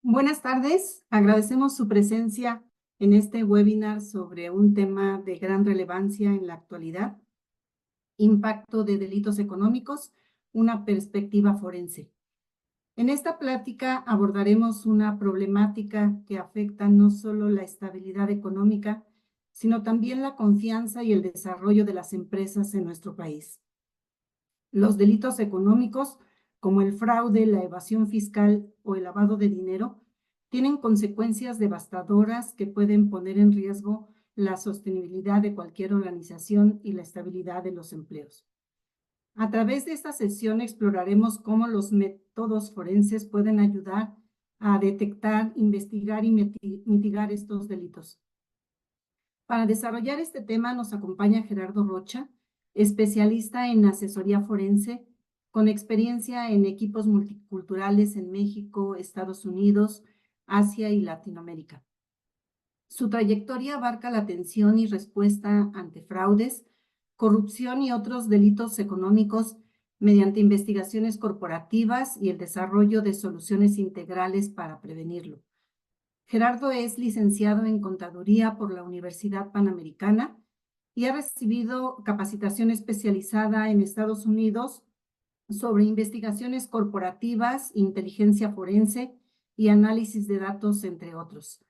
Buenas tardes, agradecemos su presencia en este webinar sobre un tema de gran relevancia en la actualidad, impacto de delitos económicos, una perspectiva forense. En esta plática abordaremos una problemática que afecta no solo la estabilidad económica, sino también la confianza y el desarrollo de las empresas en nuestro país. Los delitos económicos, como el fraude, la evasión fiscal o el lavado de dinero, tienen consecuencias devastadoras que pueden poner en riesgo la sostenibilidad de cualquier organización y la estabilidad de los empleos. A través de esta sesión exploraremos cómo los métodos forenses pueden ayudar a detectar, investigar y mitigar estos delitos. Para desarrollar este tema nos acompaña Gerardo Rocha, especialista en asesoría forense, con experiencia en equipos multiculturales en México, Estados Unidos, Asia y Latinoamérica. Su trayectoria abarca la atención y respuesta ante fraudes, corrupción y otros delitos económicos mediante investigaciones corporativas y el desarrollo de soluciones integrales para prevenirlo. Gerardo es licenciado en Contaduría por la Universidad Panamericana y ha recibido capacitación especializada en Estados Unidos sobre investigaciones corporativas, inteligencia forense y análisis de datos, entre otros.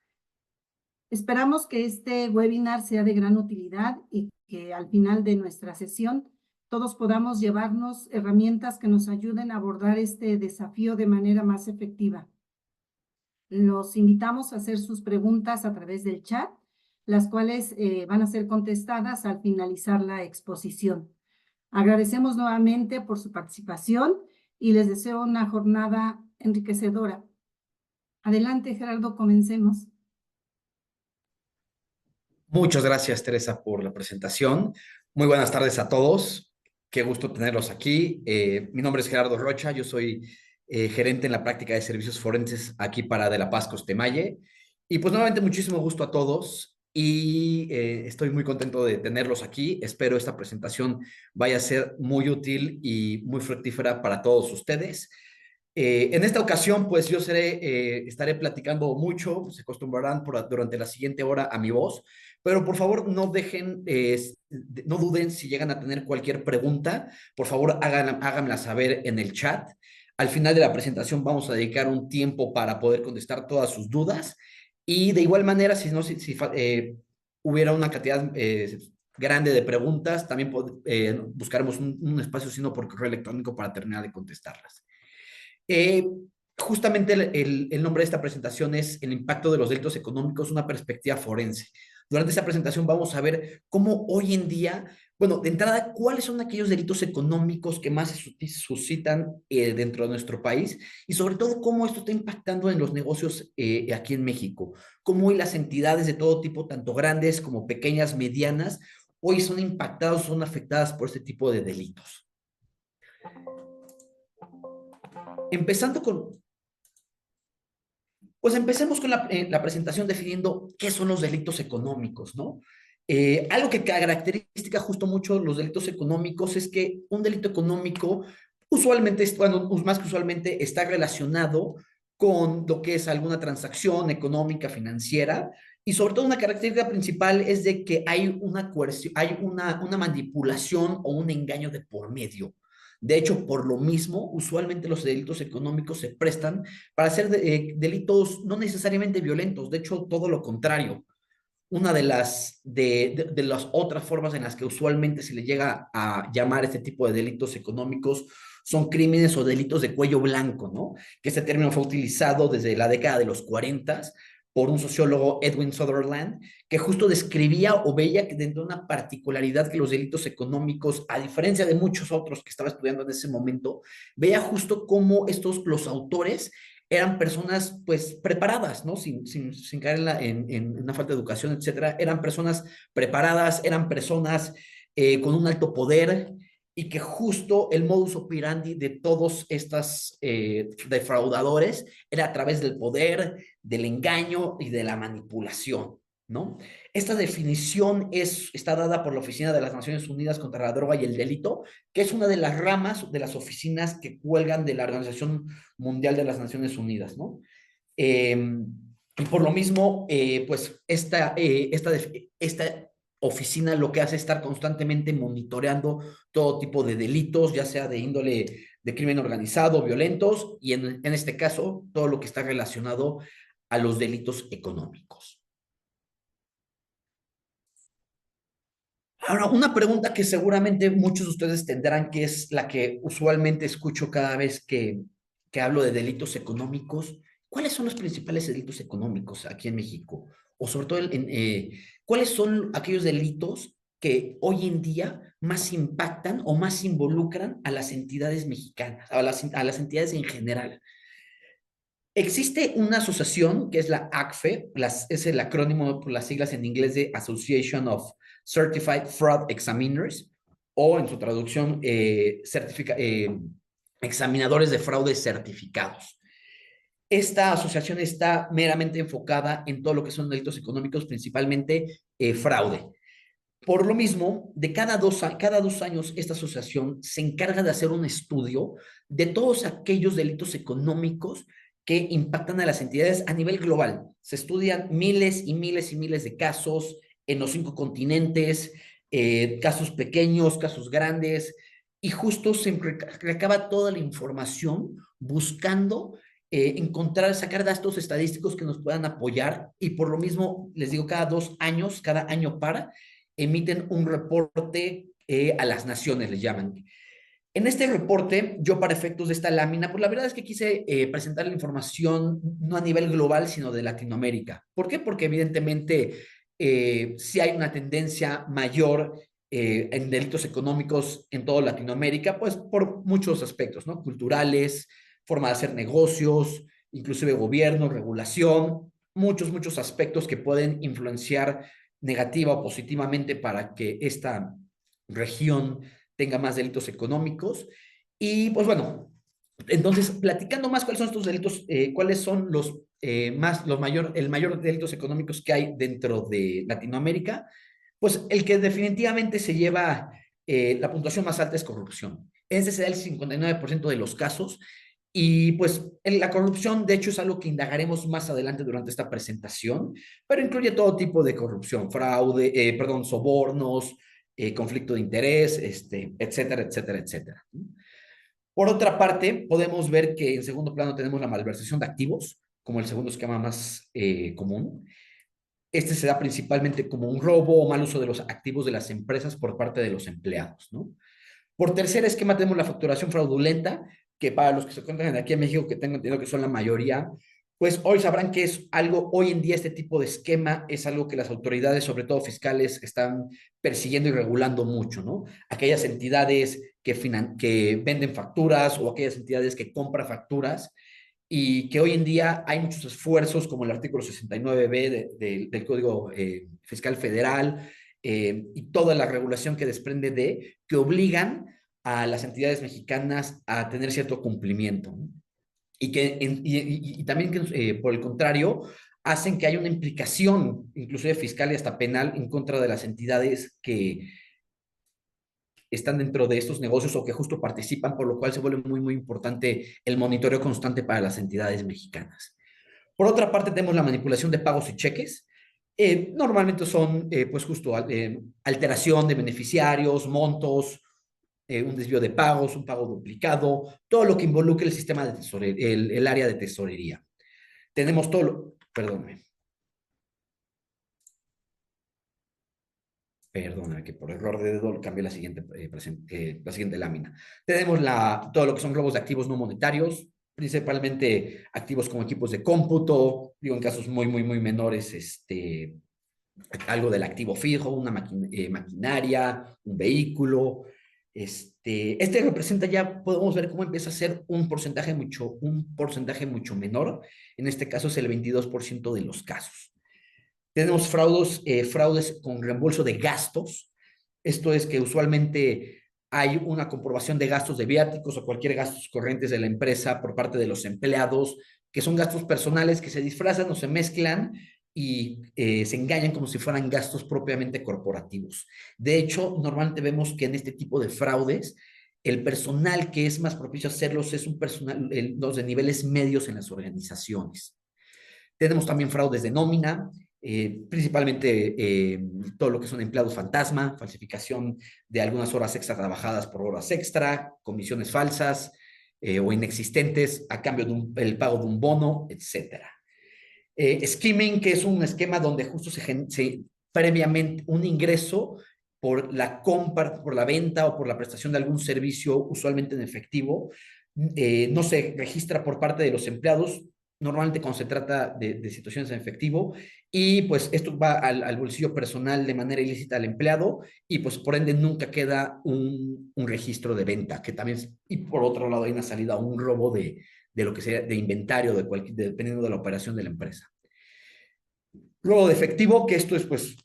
Esperamos que este webinar sea de gran utilidad y que al final de nuestra sesión todos podamos llevarnos herramientas que nos ayuden a abordar este desafío de manera más efectiva. Los invitamos a hacer sus preguntas a través del chat, las cuales van a ser contestadas al finalizar la exposición. Agradecemos nuevamente por su participación y les deseo una jornada enriquecedora. Adelante, Gerardo, comencemos. Muchas gracias, Teresa, por la presentación. Muy buenas tardes a todos. Qué gusto tenerlos aquí. Mi nombre es Gerardo Rocha. Yo soy gerente en la práctica de servicios forenses aquí para De la Paz Costemalle. Y pues nuevamente muchísimo gusto a todos y estoy muy contento de tenerlos aquí. Espero esta presentación vaya a ser muy útil y muy fructífera para todos ustedes. En esta ocasión, pues yo estaré platicando mucho, se acostumbrarán durante la siguiente hora a mi voz, pero por favor no duden si llegan a tener cualquier pregunta, por favor háganmela saber en el chat. Al final de la presentación vamos a dedicar un tiempo para poder contestar todas sus dudas y de igual manera, si hubiera una cantidad grande de preguntas, también buscaremos un espacio, sino por correo electrónico para terminar de contestarlas. Eh, Justamente el nombre de esta presentación es El impacto de los delitos económicos, una perspectiva forense. Durante esta presentación vamos a ver cómo hoy en día, bueno, de entrada, cuáles son aquellos delitos económicos que más se suscitan dentro de nuestro país y sobre todo cómo esto está impactando en los negocios aquí en México, cómo hoy las entidades de todo tipo, tanto grandes como pequeñas, medianas, hoy son impactadas, son afectadas por este tipo de delitos. Empezando con, Pues empecemos con la presentación definiendo qué son los delitos económicos, ¿no? Algo que caracteriza justo mucho los delitos económicos es que un delito económico usualmente, bueno, más que usualmente, está relacionado con lo que es alguna transacción económica, financiera, y sobre todo una característica principal es de que hay una coerción, hay una manipulación o un engaño de por medio. De hecho, por lo mismo, usualmente los delitos económicos se prestan para hacer delitos no necesariamente violentos, de hecho, todo lo contrario. Una de las otras formas en las que usualmente se le llega a llamar este tipo de delitos económicos son crímenes o delitos de cuello blanco, ¿no? Que este término fue utilizado desde la década de los 40 por un sociólogo, Edwin Sutherland, que justo describía o veía que dentro de una particularidad que los delitos económicos, a diferencia de muchos otros que estaba estudiando en ese momento, veía justo cómo los autores eran personas pues preparadas, ¿no? Sin caer en una falta de educación, etcétera. Eran personas preparadas, eran personas con un alto poder y que justo el modus operandi de todos estos defraudadores era a través del poder, del engaño y de la manipulación, ¿no? Esta definición está dada por la Oficina de las Naciones Unidas contra la Droga y el Delito, que es una de las ramas de las oficinas que cuelgan de la Organización Mundial de las Naciones Unidas, ¿no? Y por lo mismo, pues esta oficina lo que hace es estar constantemente monitoreando todo tipo de delitos, ya sea de índole de crimen organizado, violentos, y en este caso, todo lo que está relacionado a los delitos económicos. Ahora, una pregunta que seguramente muchos de ustedes tendrán, que es la que usualmente escucho cada vez que hablo de delitos económicos. ¿Cuáles son los principales delitos económicos aquí en México? O sobre todo, ¿cuáles son aquellos delitos que hoy en día más impactan o más involucran a las entidades mexicanas, a las entidades en general? Existe una asociación que es la ACFE, es el acrónimo por las siglas en inglés de Association of Certified Fraud Examiners, o en su traducción, examinadores de fraude certificados. Esta asociación está meramente enfocada en todo lo que son delitos económicos, principalmente fraude. Por lo mismo, cada dos años esta asociación se encarga de hacer un estudio de todos aquellos delitos económicos que impactan a las entidades a nivel global. Se estudian miles y miles y miles de casos en los 5 continentes, casos pequeños, casos grandes, y justo se recaba toda la información buscando sacar datos estadísticos que nos puedan apoyar, y por lo mismo, les digo, cada 2 años, cada año emiten un reporte a las naciones, les llaman. En este reporte, yo para efectos de esta lámina, pues la verdad es que quise presentar la información no a nivel global, sino de Latinoamérica. ¿Por qué? Porque evidentemente sí hay una tendencia mayor en delitos económicos en toda Latinoamérica, pues por muchos aspectos, ¿no? Culturales, forma de hacer negocios, inclusive gobierno, regulación, muchos aspectos que pueden influenciar negativa o positivamente para que esta región tenga más delitos económicos. Y pues bueno, entonces, platicando más cuáles son estos delitos, cuáles son el mayor delitos económicos que hay dentro de Latinoamérica, pues el que definitivamente se lleva la puntuación más alta es corrupción. Ese será el 59% de los casos. Y pues la corrupción, de hecho, es algo que indagaremos más adelante durante esta presentación, pero incluye todo tipo de corrupción, fraude, perdón, sobornos, conflicto de interés, etcétera, etcétera, etcétera. Por otra parte, podemos ver que en segundo plano tenemos la malversación de activos, como el segundo esquema más común. Este se da principalmente como un robo o mal uso de los activos de las empresas por parte de los empleados, ¿no? Por tercer esquema tenemos la facturación fraudulenta, que para los que se encuentran aquí en México, que tengo entendido que son la mayoría, pues hoy sabrán que es algo, hoy en día este tipo de esquema es algo que las autoridades, sobre todo fiscales, están persiguiendo y regulando mucho, ¿no? Aquellas entidades que venden facturas, o aquellas entidades que compran facturas, y que hoy en día hay muchos esfuerzos, como el artículo 69B del Código Fiscal Federal, y toda la regulación que desprende que obligan a las entidades mexicanas a tener cierto cumplimiento, ¿no? Y también que, por el contrario, hacen que haya una implicación, inclusive fiscal y hasta penal, en contra de las entidades que están dentro de estos negocios o que justo participan, por lo cual se vuelve muy importante el monitoreo constante para las entidades mexicanas. Por otra parte, tenemos la manipulación de pagos y cheques. Normalmente son, pues justo, alteración de beneficiarios, montos, un desvío de pagos, un pago duplicado, todo lo que involucre el sistema de tesorería, el área de tesorería. Tenemos perdónme, que por error de dedo cambié la siguiente lámina. Tenemos todo lo que son robos de activos no monetarios, principalmente activos como equipos de cómputo, digo en casos muy menores, algo del activo fijo, una maquinaria, un vehículo. Representa, ya podemos ver cómo empieza a ser un porcentaje mucho menor. En este caso es el 22% de los casos. Tenemos fraudes con reembolso de gastos. Esto es que usualmente hay una comprobación de gastos de viáticos o cualquier gastos corrientes de la empresa por parte de los empleados, que son gastos personales que se disfrazan o se mezclan y se engañan como si fueran gastos propiamente corporativos. De hecho, normalmente vemos que en este tipo de fraudes, el personal que es más propicio a hacerlos es un personal, los de niveles medios en las organizaciones. Tenemos también fraudes de nómina, principalmente todo lo que son empleados fantasma, falsificación de algunas horas extra trabajadas por horas extra, comisiones falsas o inexistentes a cambio de el pago de un bono, etcétera. Skimming, que es un esquema donde justo se previamente un ingreso por la compra, por la venta o por la prestación de algún servicio, usualmente en efectivo, no se registra por parte de los empleados, normalmente cuando se trata de situaciones en efectivo, y pues esto va al bolsillo personal de manera ilícita al empleado, y pues por ende nunca queda un registro de venta, que también, y por otro lado hay una salida, un robo de lo que sería de inventario, dependiendo de la operación de la empresa. Robo de efectivo, que esto es pues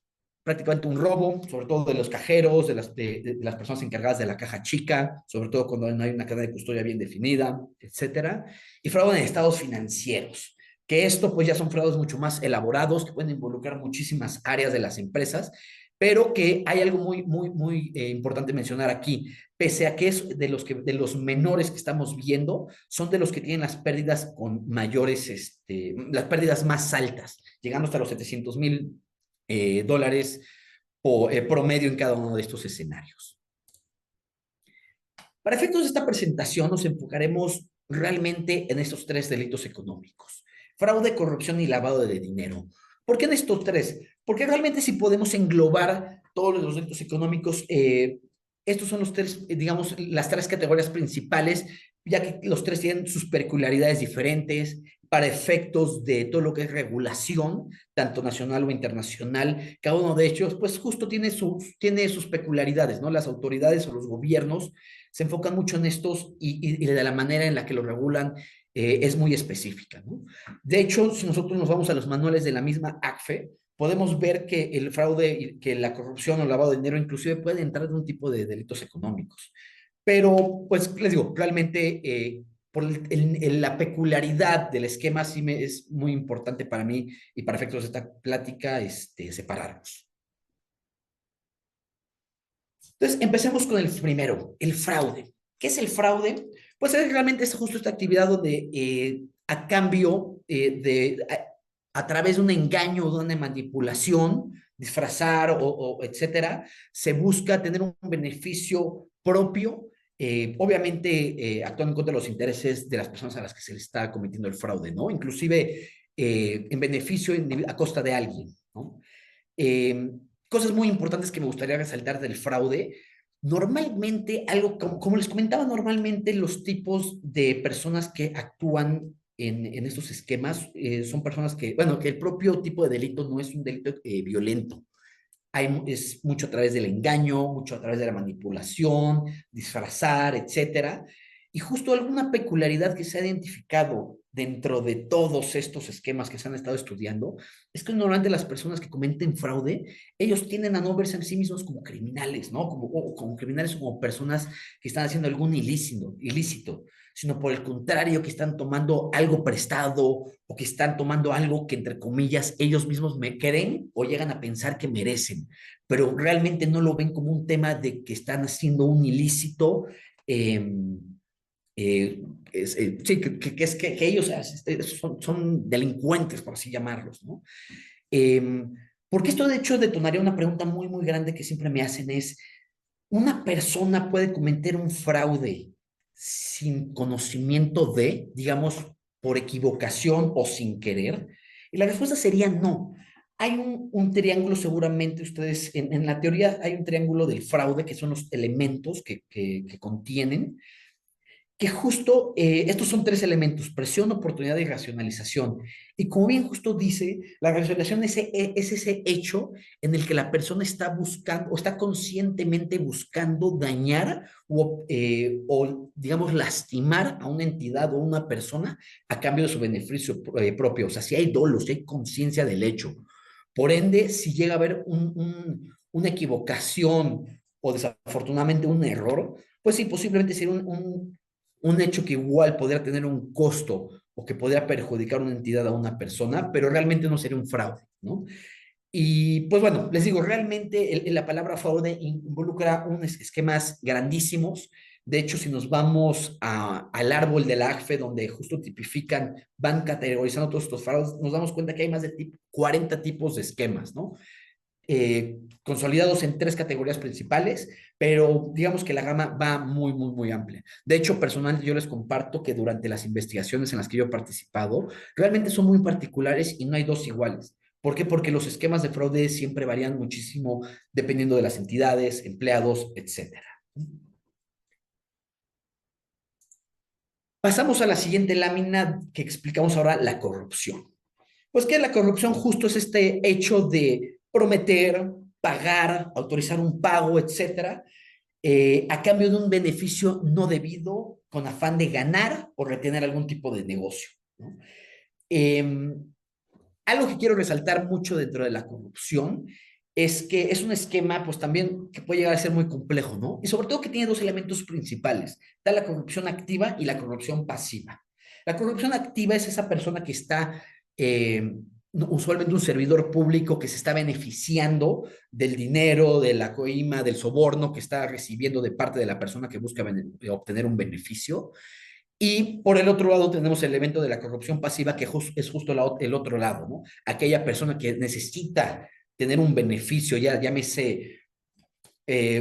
prácticamente un robo, sobre todo de los cajeros, de las personas encargadas de la caja chica, sobre todo cuando no hay una cadena de custodia bien definida, etcétera. Y fraude en estados financieros, que esto pues ya son fraudes mucho más elaborados, que pueden involucrar muchísimas áreas de las empresas, pero que hay algo muy importante mencionar aquí. Pese a que es de los menores que estamos viendo, son de los que tienen las pérdidas con mayores, las pérdidas más altas, llegando hasta los 700,000 dólares promedio en cada uno de estos escenarios. Para efectos de esta presentación nos enfocaremos realmente en estos tres delitos económicos: fraude, corrupción y lavado de dinero. ¿Por qué en estos tres? Porque realmente si podemos englobar todos los delitos económicos, estos son los tres, digamos, las tres categorías principales, ya que los tres tienen sus peculiaridades diferentes para efectos de todo lo que es regulación, tanto nacional o internacional. Cada uno de ellos, pues justo tiene sus peculiaridades, ¿no? Las autoridades o los gobiernos se enfocan mucho en estos y de la manera en la que lo regulan es muy específica, ¿no? De hecho, si nosotros nos vamos a los manuales de la misma ACFE, podemos ver que el fraude, que la corrupción o lavado de dinero inclusive puede entrar en un tipo de delitos económicos. Pero, pues, les digo, realmente por la peculiaridad del esquema sí es muy importante para mí y para efectos de esta plática separarlos. Entonces, empecemos con el primero, el fraude. ¿Qué es el fraude? Pues es realmente justo esta actividad donde a cambio a través de un engaño o de una manipulación, disfrazar o etcétera, se busca tener un beneficio propio, obviamente actuando en contra de los intereses de las personas a las que se les está cometiendo el fraude, ¿no? Inclusive en beneficio a costa de alguien, ¿no? Eh, Cosas muy importantes que me gustaría resaltar del fraude. Normalmente, algo como les comentaba, normalmente los tipos de personas que actúan en estos esquemas son personas que, bueno, que el propio tipo de delito no es un delito violento. Es mucho a través del engaño, mucho a través de la manipulación, disfrazar, etcétera. Y justo alguna peculiaridad que se ha identificado dentro de todos estos esquemas que se han estado estudiando es que normalmente las personas que cometen fraude, ellos tienden a no verse en sí mismos como criminales, ¿no? Como criminales o como personas que están haciendo algún ilícito, sino por el contrario, que están tomando algo prestado o que están tomando algo que, entre comillas, ellos mismos me creen o llegan a pensar que merecen, pero realmente no lo ven como un tema de que están haciendo un ilícito. Eh, eh, sí, que ellos son delincuentes, por así llamarlos, ¿no? Eh, Porque esto de hecho detonaría una pregunta muy grande que siempre me hacen es, ¿una persona puede cometer un fraude sin conocimiento de, digamos, por equivocación o sin querer? Y la respuesta sería no. Hay un triángulo, seguramente ustedes, en la teoría hay un triángulo del fraude, que son los elementos que contienen, que justo estos son tres elementos: presión, oportunidad y racionalización. Y como bien justo dice, la racionalización es ese hecho en el que la persona está buscando o está conscientemente buscando dañar o, digamos, lastimar a una entidad o una persona a cambio de su beneficio propio. O sea, si hay dolo, si hay conciencia del hecho. Por ende, si llega a haber una equivocación o desafortunadamente un error, pues sí, posiblemente sería un hecho que igual podría tener un costo o que podría perjudicar una entidad a una persona, pero realmente no sería un fraude, ¿no? Y pues bueno, les digo, realmente la palabra fraude involucra unos esquemas grandísimos De hecho, si nos vamos al árbol de la ACFE, donde justo tipifican, van categorizando todos estos fraudes, nos damos cuenta que hay más de 40 tipos de esquemas, ¿no? Consolidados en 3 categorías principales, pero digamos que la gama va muy, muy, muy amplia. De hecho, personalmente yo les comparto que durante las investigaciones en las que yo he participado, realmente son muy particulares y no hay dos iguales. ¿Por qué? Porque los esquemas de fraude siempre varían muchísimo dependiendo de las entidades, empleados, etcétera. Pasamos a la siguiente lámina que explicamos ahora, la corrupción. Pues que la corrupción justo es este hecho de prometer, pagar, autorizar un pago, etcétera, a cambio de un beneficio no debido con afán de ganar o retener algún tipo de negocio, ¿no? Eh, Algo que quiero resaltar mucho dentro de la corrupción es que es un esquema, pues también que puede llegar a ser muy complejo, ¿no? Y sobre todo que tiene 2 elementos principales. Está la corrupción activa y la corrupción pasiva. La corrupción activa es esa persona que está, usualmente un servidor público que se está beneficiando del dinero, de la coima, del soborno que está recibiendo de parte de la persona que busca obtener un beneficio. Y por el otro lado tenemos el elemento de la corrupción pasiva, que es justo el otro lado, ¿no? Aquella persona que necesita tener un beneficio, ya llámese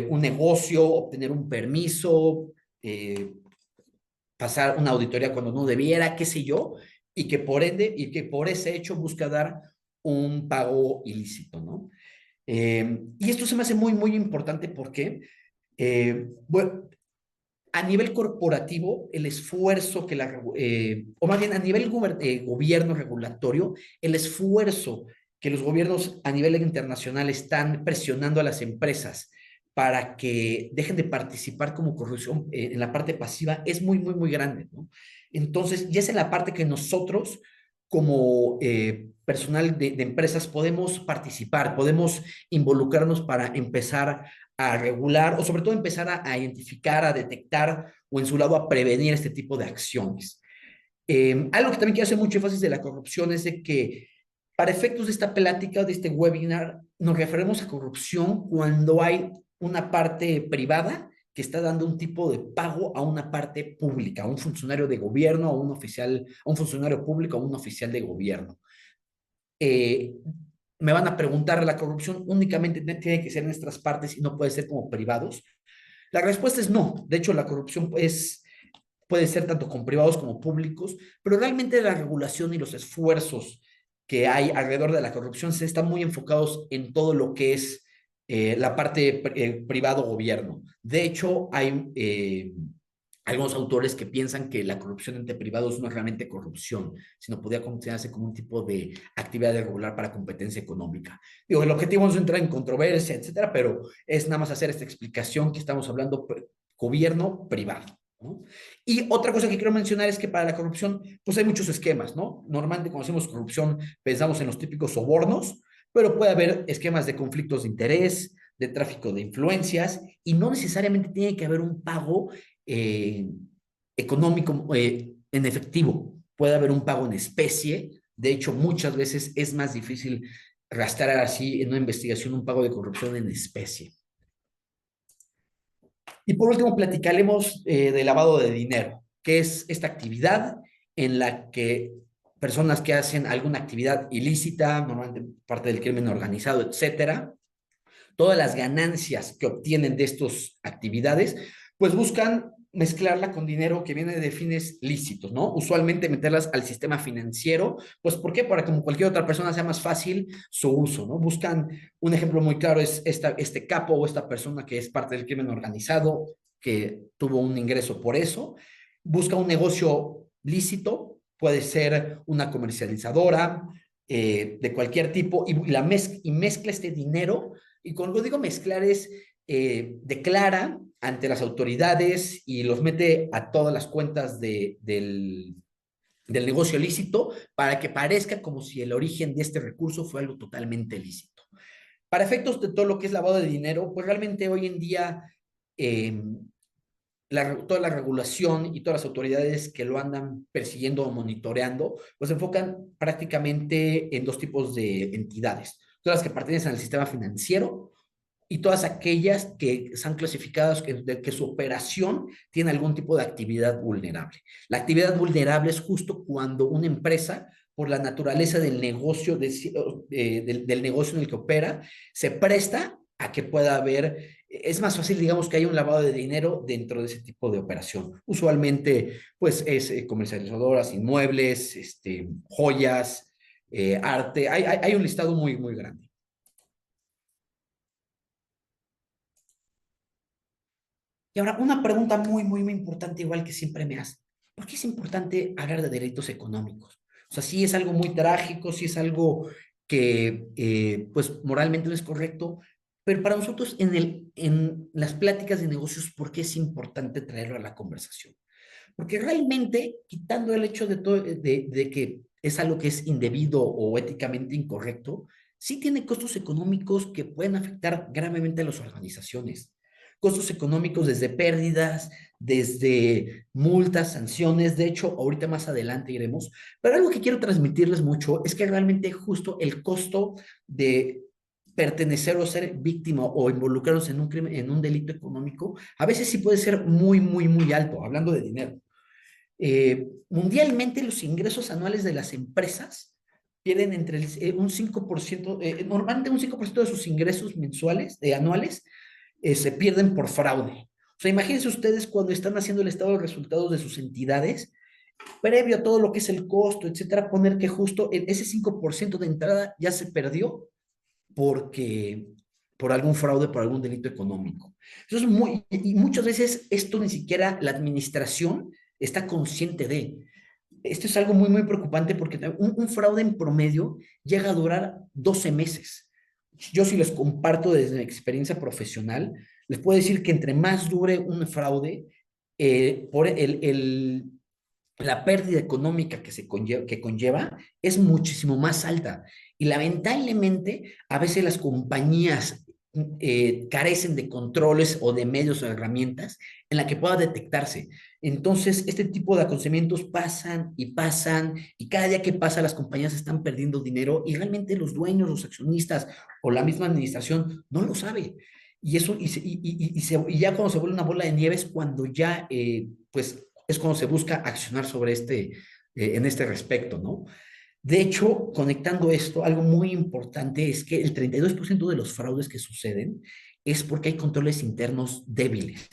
un negocio, obtener un permiso, eh, pasar una auditoría cuando no debiera, qué sé yo, y que por ende, y que por ese hecho busca dar un pago ilícito, ¿no? Y esto se me hace muy, muy importante porque, bueno, a nivel corporativo, el esfuerzo que o más bien a nivel gobierno regulatorio, el esfuerzo que los gobiernos a nivel internacional están presionando a las empresas para que dejen de participar como corrupción en la parte pasiva es muy, muy, muy grande, ¿no? Entonces, ya es en la parte que nosotros, como personal de empresas, podemos participar, podemos involucrarnos para empezar a regular o sobre todo empezar a identificar, a detectar o en su lado a prevenir este tipo de acciones. Algo que también quiero hacer mucho énfasis de la corrupción es de que para efectos de esta plática, de este webinar, nos referimos a corrupción cuando hay una parte privada que está dando un tipo de pago a una parte pública, a un funcionario de gobierno, a un oficial, a un funcionario público, a un oficial de gobierno. Eh, Me van a preguntar, ¿la corrupción únicamente tiene que ser en nuestras partes y no puede ser como privados? La respuesta es no. De hecho, la corrupción puede ser tanto con privados como públicos, pero realmente la regulación y los esfuerzos que hay alrededor de la corrupción se están muy enfocados en todo lo que es la parte privado-gobierno. De hecho, hay algunos autores que piensan que la corrupción entre privados no es realmente corrupción, sino podría considerarse como un tipo de actividad regular para competencia económica. Digo, el objetivo no es entrar en controversia, etcétera, pero es nada más hacer esta explicación que estamos hablando gobierno-privado, ¿no? Y otra cosa que quiero mencionar es que para la corrupción, pues hay muchos esquemas, ¿no? Normalmente cuando decimos corrupción pensamos en los típicos sobornos, pero puede haber esquemas de conflictos de interés, de tráfico de influencias, y no necesariamente tiene que haber un pago eh, económico en efectivo. Puede haber un pago en especie. De hecho, muchas veces es más difícil rastrear así en una investigación un pago de corrupción en especie. Y por último, platicaremos de lavado de dinero, que es esta actividad en la que personas que hacen alguna actividad ilícita, normalmente parte del crimen organizado, etcétera, todas las ganancias que obtienen de estas actividades, pues buscan mezclarla con dinero que viene de fines lícitos, ¿no? Usualmente meterlas al sistema financiero, pues ¿por qué? Para que como cualquier otra persona sea más fácil su uso, ¿no? Buscan, un ejemplo muy claro es este capo o esta persona que es parte del crimen organizado, que tuvo un ingreso por eso, busca un negocio lícito, puede ser una comercializadora de cualquier tipo, y mezcla este dinero y cuando digo mezclar es declara ante las autoridades y los mete a todas las cuentas del negocio lícito para que parezca como si el origen de este recurso fue algo totalmente lícito. Para efectos de todo lo que es lavado de dinero, pues realmente hoy en día eh, toda la regulación y todas las autoridades que lo andan persiguiendo o monitoreando, pues se enfocan prácticamente en 2 tipos de entidades. Todas las que pertenecen al sistema financiero y todas aquellas que están clasificadas que su operación tiene algún tipo de actividad vulnerable. La actividad vulnerable es justo cuando una empresa, por la naturaleza del negocio, del negocio en el que opera, se presta a que pueda haber, es más fácil, digamos, que haya un lavado de dinero dentro de ese tipo de operación. Usualmente, pues, es comercializadoras, inmuebles, joyas, arte, hay un listado muy, muy grande. Y ahora, una pregunta muy, muy, muy importante, igual que siempre me hace. ¿Por qué es importante hablar de delitos económicos? O sea, sí es algo muy trágico, sí es algo que, pues, moralmente no es correcto, pero para nosotros en las pláticas de negocios, ¿por qué es importante traerlo a la conversación? Porque realmente, quitando el hecho de que es algo que es indebido o éticamente incorrecto, sí tiene costos económicos que pueden afectar gravemente a las organizaciones. Costos económicos desde pérdidas, desde multas, sanciones. De hecho, ahorita más adelante iremos. Pero algo que quiero transmitirles mucho es que realmente justo el costo de pertenecer o ser víctima o involucrarnos en un crimen, en un delito económico, a veces sí puede ser muy, muy, muy alto, hablando de dinero. Mundialmente los ingresos anuales de las empresas pierden un 5%, normalmente un 5% de sus ingresos mensuales, anuales, se pierden por fraude. O sea, imagínense ustedes cuando están haciendo el estado de resultados de sus entidades, previo a todo lo que es el costo, etcétera, poner que justo ese 5% de entrada ya se perdió porque por algún fraude, por algún delito económico. Eso es y muchas veces esto ni siquiera la administración está consciente de. Esto es algo muy, muy preocupante porque un fraude en promedio llega a durar 12 meses. Yo si les comparto desde mi experiencia profesional, les puedo decir que entre más dure un fraude, por la pérdida económica que conlleva es muchísimo más alta. Y lamentablemente, a veces las compañías carecen de controles o de medios o herramientas en la que pueda detectarse. Entonces, este tipo de acontecimientos pasan y pasan, y cada día que pasa las compañías están perdiendo dinero y realmente los dueños, los accionistas o la misma administración no lo sabe. Y eso, y ya cuando se vuelve una bola de nieve es cuando ya, pues, es cuando se busca accionar sobre en este respecto, ¿no? De hecho, conectando esto, algo muy importante es que el 32% de los fraudes que suceden es porque hay controles internos débiles,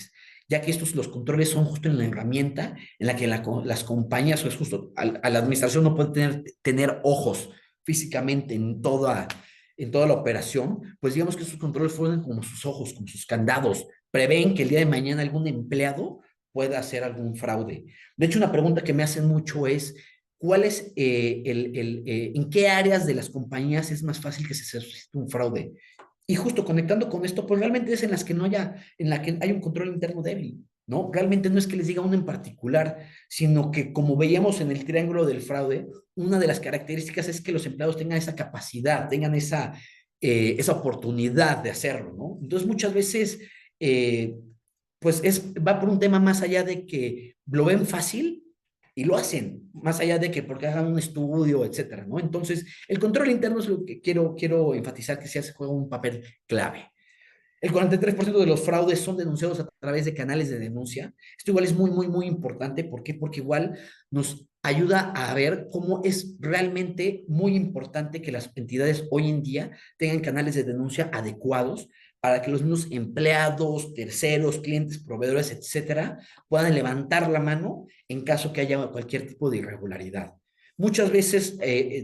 ya que los controles son justo en la herramienta en la que las compañías, o es justo, a la administración no puede tener ojos físicamente en toda la operación, pues digamos que esos controles fueron como sus ojos, como sus candados, prevén que el día de mañana algún empleado pueda hacer algún fraude. De hecho, una pregunta que me hacen mucho es, ¿cuál es en qué áreas de las compañías es más fácil que se suscite un fraude? Y justo conectando con esto, pues realmente es en las que no haya, en la que hay un control interno débil, ¿no? Realmente no es que les diga uno en particular, sino que como veíamos en el triángulo del fraude, una de las características es que los empleados tengan esa capacidad, tengan esa oportunidad de hacerlo, ¿no? Entonces muchas veces, pues va por un tema más allá de que lo ven fácil y lo hacen, más allá de que porque hagan un estudio, etcétera, ¿no? Entonces, el control interno es lo que quiero enfatizar que sí hace juega un papel clave. El 43% de los fraudes son denunciados a través de canales de denuncia. Esto igual es muy, muy, muy importante. ¿Por qué? Porque igual nos ayuda a ver cómo es realmente muy importante que las entidades hoy en día tengan canales de denuncia adecuados para que los mismos empleados, terceros, clientes, proveedores, etcétera, puedan levantar la mano en caso que haya cualquier tipo de irregularidad. Muchas veces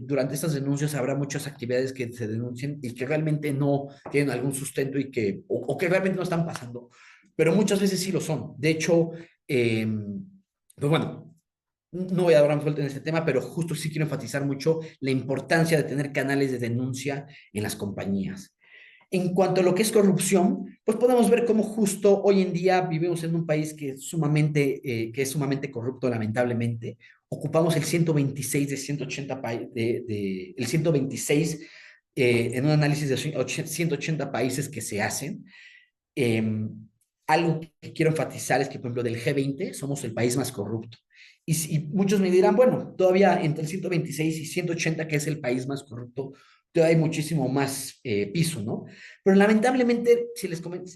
durante estas denuncias habrá muchas actividades que se denuncien y que realmente no tienen algún sustento o que realmente no están pasando, pero muchas veces sí lo son. De hecho, pues bueno, no voy a dar una vuelta en este tema, pero justo sí quiero enfatizar mucho la importancia de tener canales de denuncia en las compañías. En cuanto a lo que es corrupción, pues podemos ver cómo justo hoy en día vivimos en un país que es sumamente corrupto, lamentablemente. Ocupamos el 126 de 180 el 126 en un análisis de 180 países que se hacen. Eh, Algo que quiero enfatizar es que, por ejemplo, del G20 somos el país más corrupto. Y muchos me dirán, bueno, todavía entre el 126 y 180, que es el país más corrupto, todavía hay muchísimo más piso, ¿no? Pero lamentablemente,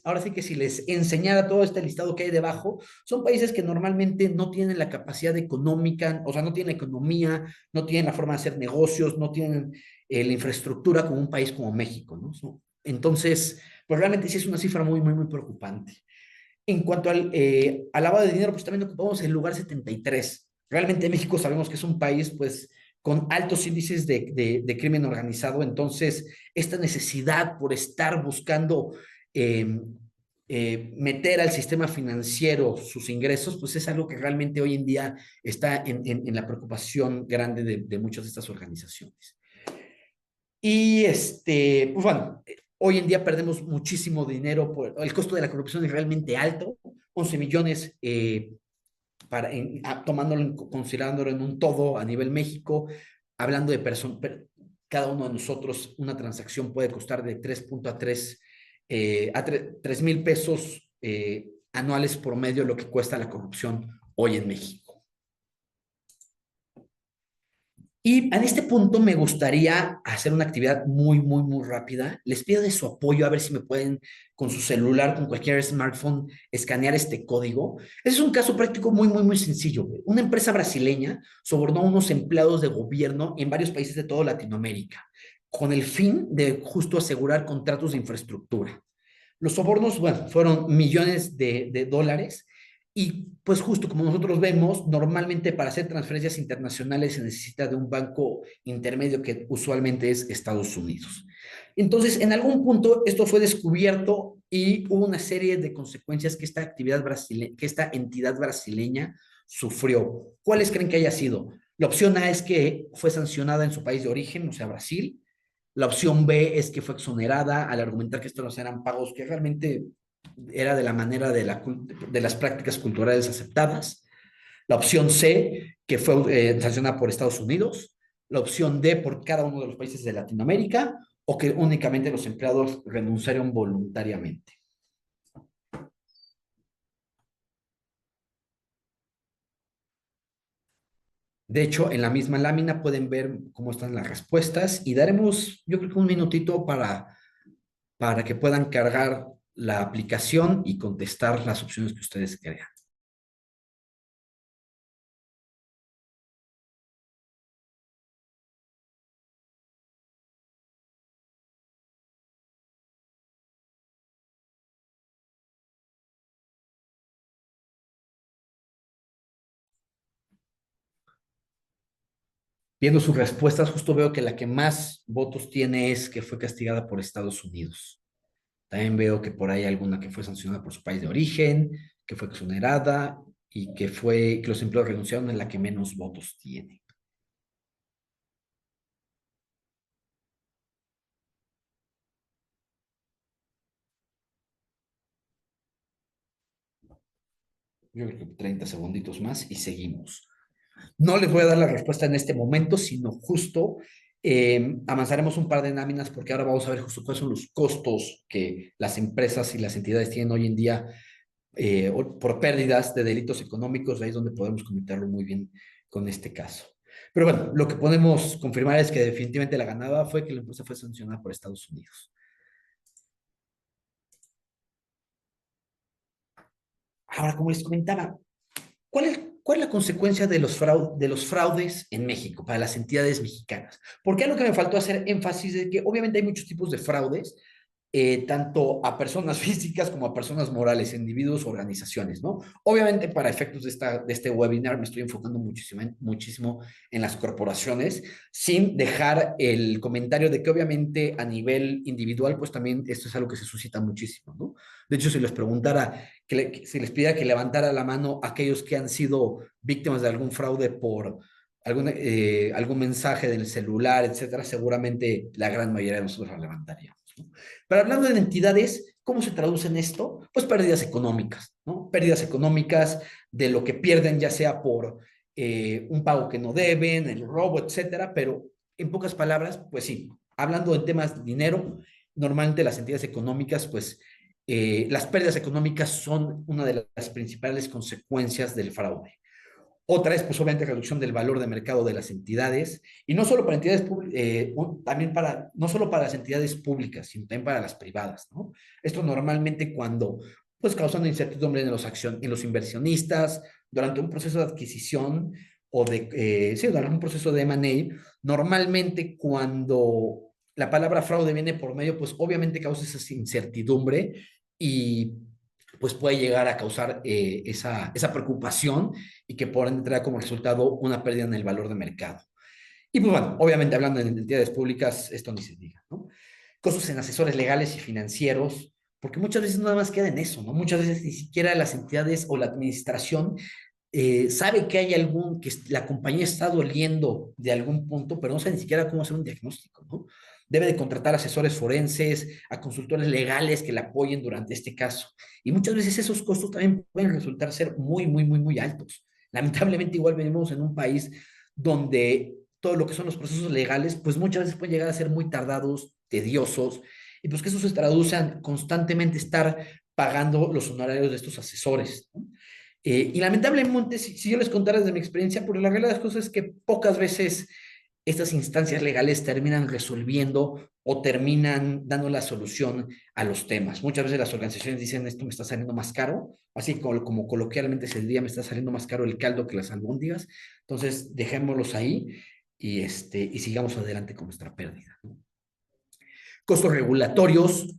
ahora sí que si les enseñara todo este listado que hay debajo, son países que normalmente no tienen la capacidad económica, o sea, no tienen economía, no tienen la forma de hacer negocios, no tienen la infraestructura como un país como México, ¿no? Entonces, pues realmente sí es una cifra muy, muy, muy preocupante. En cuanto al lavado de dinero, pues también ocupamos el lugar 73. Realmente México sabemos que es un país, pues, con altos índices de crimen organizado, entonces esta necesidad por estar buscando eh, meter al sistema financiero sus ingresos, pues es algo que realmente hoy en día está en la preocupación grande de muchas de estas organizaciones. Y pues bueno, hoy en día perdemos muchísimo dinero, el costo de la corrupción es realmente alto, 11 millones considerándolo en un todo a nivel México, hablando de personas, cada uno de nosotros una transacción puede costar de 3 mil pesos anuales promedio lo que cuesta la corrupción hoy en México. Y en este punto me gustaría hacer una actividad muy, muy, muy rápida. Les pido de su apoyo a ver si me pueden con su celular, con cualquier smartphone, escanear este código. Ese es un caso práctico muy, muy, muy sencillo. Una empresa brasileña sobornó a unos empleados de gobierno en varios países de toda Latinoamérica con el fin de justo asegurar contratos de infraestructura. Los sobornos, bueno, fueron millones de dólares y pues justo como nosotros vemos, normalmente para hacer transferencias internacionales se necesita de un banco intermedio que usualmente es Estados Unidos. Entonces, en algún punto esto fue descubierto y hubo una serie de consecuencias que que esta entidad brasileña sufrió. ¿Cuáles creen que haya sido? La opción A es que fue sancionada en su país de origen, o sea, Brasil. La opción B es que fue exonerada al argumentar que estos eran pagos que realmente era de la manera de las prácticas culturales aceptadas. La opción C, que fue sancionada por Estados Unidos. La opción D, por cada uno de los países de Latinoamérica, o que únicamente los empleados renunciaron voluntariamente. De hecho, en la misma lámina pueden ver cómo están las respuestas y daremos, yo creo que un minutito para que puedan cargar la aplicación y contestar las opciones que ustedes crean. Viendo sus respuestas, justo veo que la que más votos tiene es que fue castigada por Estados Unidos. También veo que por ahí hay alguna que fue sancionada por su país de origen, que fue exonerada y que los empleados renunciaron en la que menos votos tiene. Yo creo que 30 segunditos más y seguimos. No les voy a dar la respuesta en este momento, sino justo avanzaremos un par de láminas porque ahora vamos a ver justo cuáles son los costos que las empresas y las entidades tienen hoy en día por pérdidas de delitos económicos. Ahí es donde podemos conectarlo muy bien con este caso. Pero bueno, lo que podemos confirmar es que definitivamente la ganada fue que la empresa fue sancionada por Estados Unidos. Ahora, como les comentaba, ¿cuál es la consecuencia de los fraudes en México para las entidades mexicanas? Porque algo que me faltó hacer énfasis es que obviamente hay muchos tipos de fraudes, tanto a personas físicas como a personas morales, individuos o organizaciones, ¿no? Obviamente para efectos de este webinar me estoy enfocando muchísimo, muchísimo en las corporaciones, sin dejar el comentario de que obviamente a nivel individual, pues también esto es algo que se suscita muchísimo, ¿no? De hecho, si les preguntara, si les pidiera que levantara la mano a aquellos que han sido víctimas de algún fraude por algún mensaje del celular, etcétera, seguramente la gran mayoría de nosotros la levantaríamos, ¿no? Pero hablando de entidades, ¿cómo se traduce en esto? Pues pérdidas económicas, ¿no? Pérdidas económicas de lo que pierden, ya sea por un pago que no deben, el robo, etcétera, pero en pocas palabras, pues sí, hablando de temas de dinero, normalmente las entidades económicas, pues las pérdidas económicas son una de las principales consecuencias del fraude. Otra es, pues, obviamente, reducción del valor de mercado de las entidades, y no solo para entidades también para, no solo para las entidades públicas, sino también para las privadas, ¿no? Esto normalmente cuando, pues, causando incertidumbre en los inversionistas, durante un proceso de adquisición o sí, durante un proceso de M&A, normalmente cuando la palabra fraude viene por medio, pues obviamente causa esa incertidumbre y pues puede llegar a causar esa preocupación y que por ende trae como resultado una pérdida en el valor de mercado. Y pues bueno, obviamente hablando de entidades públicas, esto ni se diga, ¿no? Costos en asesores legales y financieros, porque muchas veces nada más queda en eso, ¿no? Muchas veces ni siquiera las entidades o la administración sabe que hay que la compañía está doliendo de algún punto, pero no sabe ni siquiera cómo hacer un diagnóstico, ¿no? Debe de contratar asesores forenses, a consultores legales que la apoyen durante este caso. Y muchas veces esos costos también pueden resultar ser muy, muy, muy, muy altos. Lamentablemente, igual vivimos en un país donde todo lo que son los procesos legales, pues muchas veces pueden llegar a ser muy tardados, tediosos, y pues que eso se traduce en constantemente estar pagando los honorarios de estos asesores, ¿no? Y lamentablemente, si yo les contara desde mi experiencia, por la realidad de las cosas es que pocas veces estas instancias legales terminan resolviendo o terminan dando la solución a los temas. Muchas veces las organizaciones dicen, esto me está saliendo más caro, así como coloquialmente se diría, me está saliendo más caro el caldo que las albóndigas, entonces dejémoslos ahí y sigamos adelante con nuestra pérdida, ¿no? Costos regulatorios,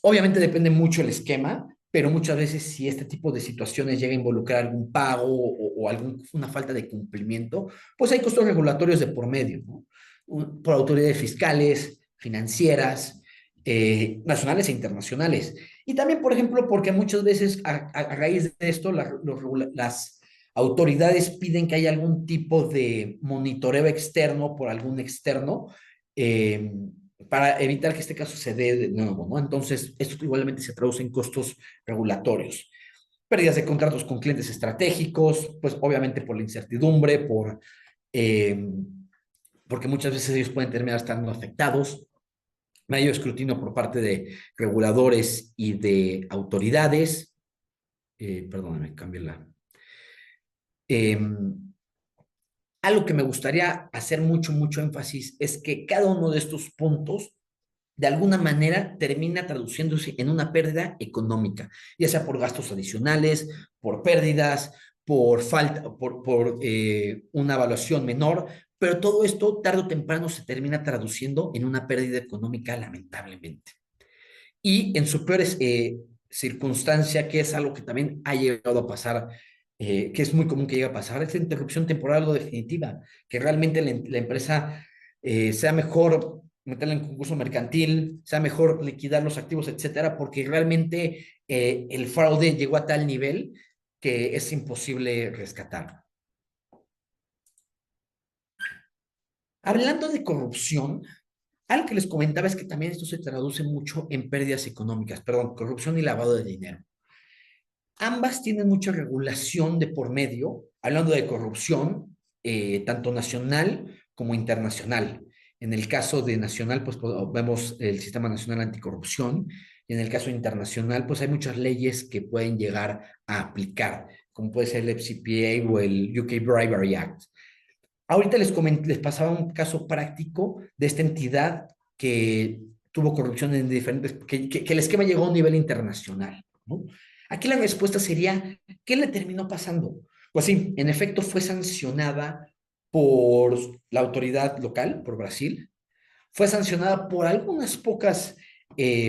obviamente depende mucho el esquema, pero muchas veces si este tipo de situaciones llega a involucrar algún pago o alguna falta de cumplimiento, pues hay costos regulatorios de por medio, ¿no? Por autoridades fiscales, financieras, nacionales e internacionales. Y también, por ejemplo, porque muchas veces a raíz de esto las autoridades piden que haya algún tipo de monitoreo externo por algún externo, eh, para evitar que este caso se dé de nuevo, ¿no? Entonces, esto igualmente se traduce en costos regulatorios. Pérdidas de contratos con clientes estratégicos, pues obviamente por la incertidumbre, eh, porque muchas veces ellos pueden terminar estando afectados. Mayor escrutinio por parte de reguladores y de autoridades. Perdóname, cambié la. Eh, Algo que me gustaría hacer mucho, mucho énfasis es que cada uno de estos puntos de alguna manera termina traduciéndose en una pérdida económica, ya sea por gastos adicionales, por pérdidas, por falta, por una evaluación menor, pero todo esto tarde o temprano se termina traduciendo en una pérdida económica, lamentablemente. Y en su peor circunstancia, que es algo que también ha llegado a pasar, que es muy común que llegue a pasar, es la interrupción temporal o definitiva, que realmente la empresa sea mejor meterla en concurso mercantil, sea mejor liquidar los activos, etcétera, porque realmente el fraude llegó a tal nivel que es imposible rescatarlo. Hablando de corrupción, algo que les comentaba es que también esto se traduce mucho en pérdidas económicas, perdón, corrupción y lavado de dinero. Ambas tienen mucha regulación de por medio, hablando de corrupción, tanto nacional como internacional. En el caso de nacional, pues vemos el Sistema Nacional Anticorrupción, y en el caso internacional, pues hay muchas leyes que pueden llegar a aplicar, como puede ser el FCPA o el UK Bribery Act. Ahorita les pasaba un caso práctico de esta entidad que tuvo corrupción en diferentes, que el esquema llegó a un nivel internacional, ¿no? Aquí la respuesta sería, ¿qué le terminó pasando? Pues sí, en efecto fue sancionada por la autoridad local, por Brasil, fue sancionada por algunas pocas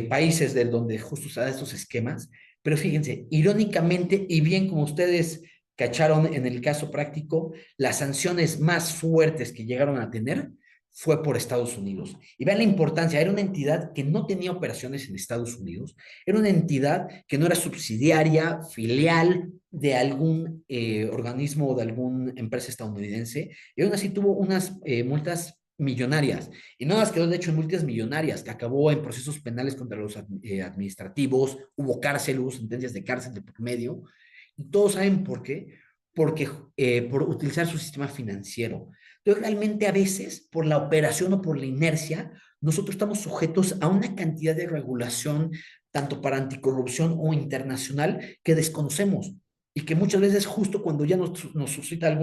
países de donde justo se dan estos esquemas, pero fíjense, irónicamente, y bien como ustedes cacharon en el caso práctico, las sanciones más fuertes que llegaron a tener fue por Estados Unidos. Y vean la importancia, era una entidad que no tenía operaciones en Estados Unidos, era una entidad que no era subsidiaria, filial de algún organismo o de alguna empresa estadounidense, y aún así tuvo unas multas millonarias. Y no las quedó, de hecho, en multas millonarias, que acabó en procesos penales contra los administrativos, hubo cárcel, hubo sentencias de cárcel de por medio, y todos saben por qué, porque por utilizar su sistema financiero. Entonces, realmente a veces, por la operación o por la inercia, nosotros estamos sujetos a una cantidad de regulación, tanto para anticorrupción o internacional, que desconocemos. y que muchas veces justo cuando ya nos suscita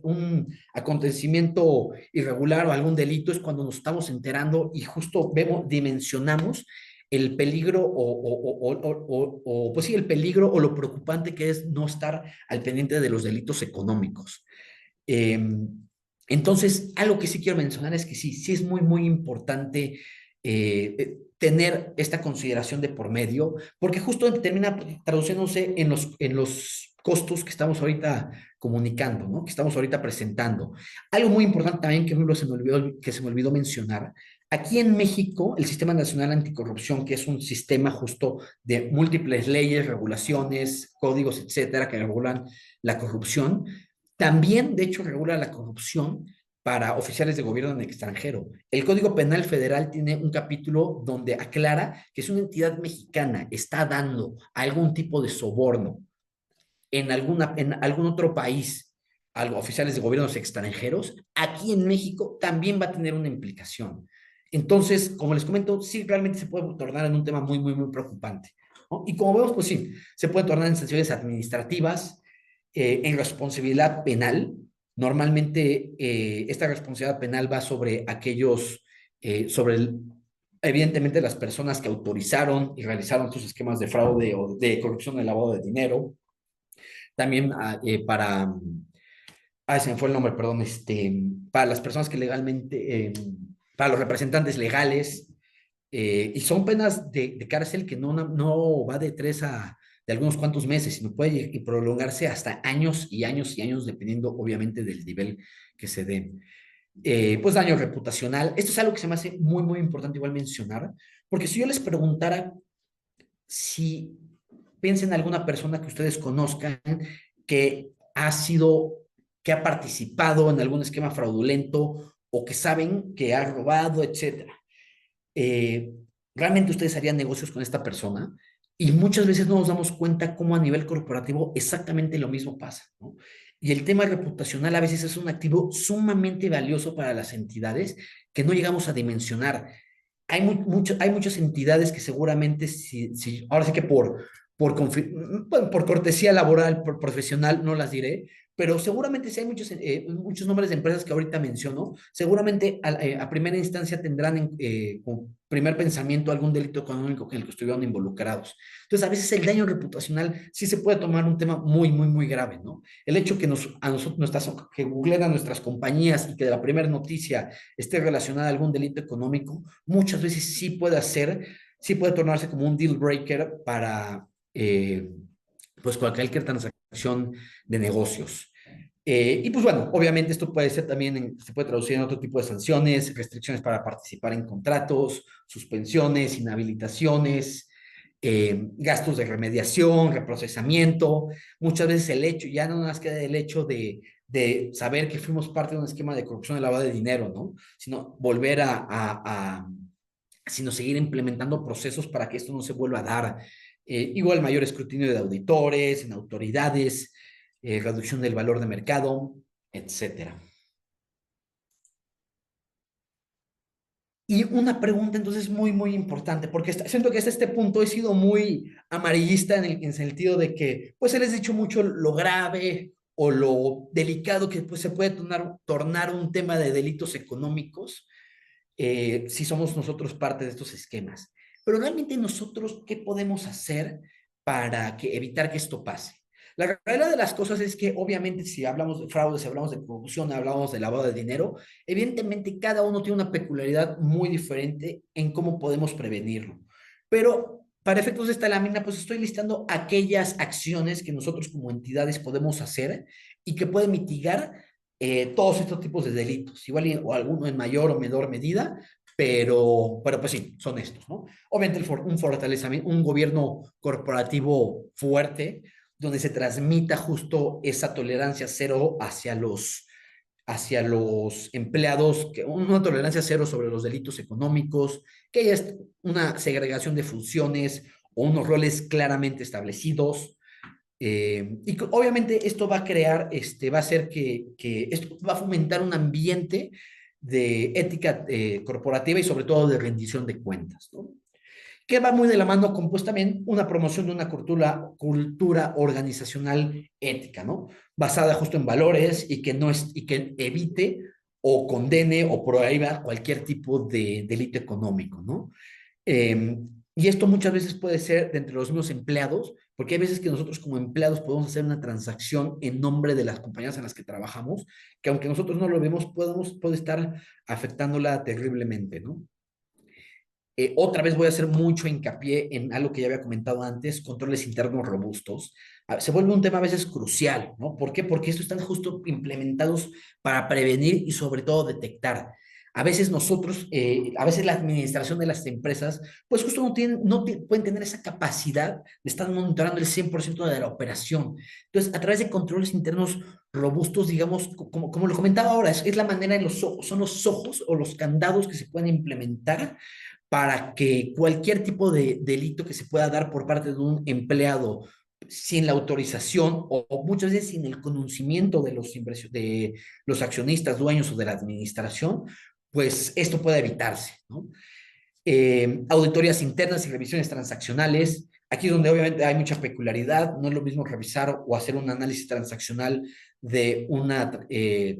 un acontecimiento irregular o algún delito es cuando nos estamos enterando y justo dimensionamos el peligro pues sí, el peligro o lo preocupante que es no estar al pendiente de los delitos económicos. Eh, entonces, algo que sí quiero mencionar es que sí, sí es muy, muy importante tener esta consideración de por medio, porque justo termina traduciéndose en los costos que estamos ahorita comunicando, ¿no? Que estamos ahorita presentando. Algo muy importante también que se me olvidó mencionar. Aquí en México, el Sistema Nacional Anticorrupción, que es un sistema justo de múltiples leyes, regulaciones, códigos, etcétera, que regulan la corrupción, también, de hecho, regula la corrupción para oficiales de gobierno en el extranjero. El Código Penal Federal tiene un capítulo donde aclara que si una entidad mexicana está dando algún tipo de soborno en algún otro país a oficiales de gobiernos extranjeros, aquí en México también va a tener una implicación. Entonces, como les comento, sí realmente se puede tornar en un tema muy, muy, muy preocupante, ¿no? Y como vemos, pues sí, se puede tornar en sanciones administrativas, en responsabilidad penal. Normalmente esta responsabilidad penal va sobre evidentemente las personas que autorizaron y realizaron estos esquemas de fraude o de corrupción de lavado de dinero. También se me fue el nombre, perdón, para las personas que legalmente, para los representantes legales, y son penas de cárcel que no va de de algunos cuantos meses, sino puede prolongarse hasta años y años y años, dependiendo obviamente del nivel que se dé. Pues daño reputacional. Esto es algo que se me hace muy, muy importante igual mencionar, porque si yo les preguntara si piensen en alguna persona que ustedes conozcan que ha sido, que ha participado en algún esquema fraudulento o que saben que ha robado, etcétera. Eh, Realmente ustedes harían negocios con esta persona y muchas veces no nos damos cuenta cómo a nivel corporativo exactamente lo mismo pasa, ¿no? Y el tema reputacional a veces es un activo sumamente valioso para las entidades que no llegamos a dimensionar. Hay muchas entidades que seguramente, ahora sí que bueno, por cortesía laboral, por profesional, no las diré, pero seguramente si hay muchos nombres de empresas que ahorita menciono, seguramente a primera instancia tendrán como primer pensamiento algún delito económico en el que estuvieron involucrados. Entonces, a veces el daño reputacional sí se puede tomar un tema muy, muy, muy grave, ¿no? El hecho que que googleen a nuestras compañías y que de la primera noticia esté relacionada a algún delito económico, muchas veces sí puede tornarse como un deal breaker para pues cualquier transacción de negocios. Y pues bueno, obviamente esto puede ser también, se puede traducir en otro tipo de sanciones, restricciones para participar en contratos, suspensiones, inhabilitaciones, gastos de remediación, reprocesamiento. Muchas veces el hecho, ya no nos queda el hecho de saber que fuimos parte de un esquema de corrupción de lavado de dinero, ¿no? Sino volver sino seguir implementando procesos para que esto no se vuelva a dar. Igual mayor escrutinio de auditores, en autoridades, reducción del valor de mercado, etcétera. Y una pregunta entonces muy, muy importante, porque siento que hasta este punto he sido muy amarillista en el sentido de que pues se les ha dicho mucho lo grave o lo delicado que pues, se puede tornar un tema de delitos económicos si somos nosotros parte de estos esquemas. Pero realmente nosotros, ¿qué podemos hacer para evitar que esto pase? La realidad de las cosas es que obviamente si hablamos de fraude, si hablamos de corrupción, hablamos de lavado de dinero, evidentemente cada uno tiene una peculiaridad muy diferente en cómo podemos prevenirlo. Pero para efectos de esta lámina, pues estoy listando aquellas acciones que nosotros como entidades podemos hacer y que pueden mitigar todos estos tipos de delitos, igual o alguno en mayor o menor medida, pero pues sí, son estos, ¿no? Obviamente un fortalecimiento, un gobierno corporativo fuerte, donde se transmita justo esa tolerancia cero hacia los empleados, una tolerancia cero sobre los delitos económicos, que haya una segregación de funciones o unos roles claramente establecidos. Y obviamente esto va a crear, va a hacer que esto va a fomentar un ambiente de ética corporativa y sobre todo de rendición de cuentas, ¿no? que va muy de la mano con, pues, también una promoción de una cultura organizacional ética, ¿no? Basada justo en valores y que, no es, y que evite o condene o prohíba cualquier tipo de delito económico, ¿no? Eh, y esto muchas veces puede ser de entre los mismos empleados, porque hay veces que nosotros como empleados podemos hacer una transacción en nombre de las compañías en las que trabajamos, que aunque nosotros no lo vemos, puede estar afectándola terriblemente, ¿no? Otra vez voy a hacer mucho hincapié en algo que ya había comentado antes, controles internos robustos. Se vuelve un tema a veces crucial, ¿no? ¿Por qué? Porque estos están justo implementados para prevenir y sobre todo detectar. A veces nosotros, a veces la administración de las empresas, pues justo pueden tener esa capacidad de estar monitorando el 100% de la operación. Entonces, a través de controles internos robustos, digamos, como lo comentaba ahora, es la manera en los ojos, son los ojos o los candados que se pueden implementar para que cualquier tipo de delito que se pueda dar por parte de un empleado sin la autorización o muchas veces sin el conocimiento de los accionistas, dueños o de la administración, pues esto puede evitarse, ¿no? Auditorías internas y revisiones transaccionales. Aquí es donde obviamente hay mucha peculiaridad, no es lo mismo revisar o hacer un análisis transaccional de una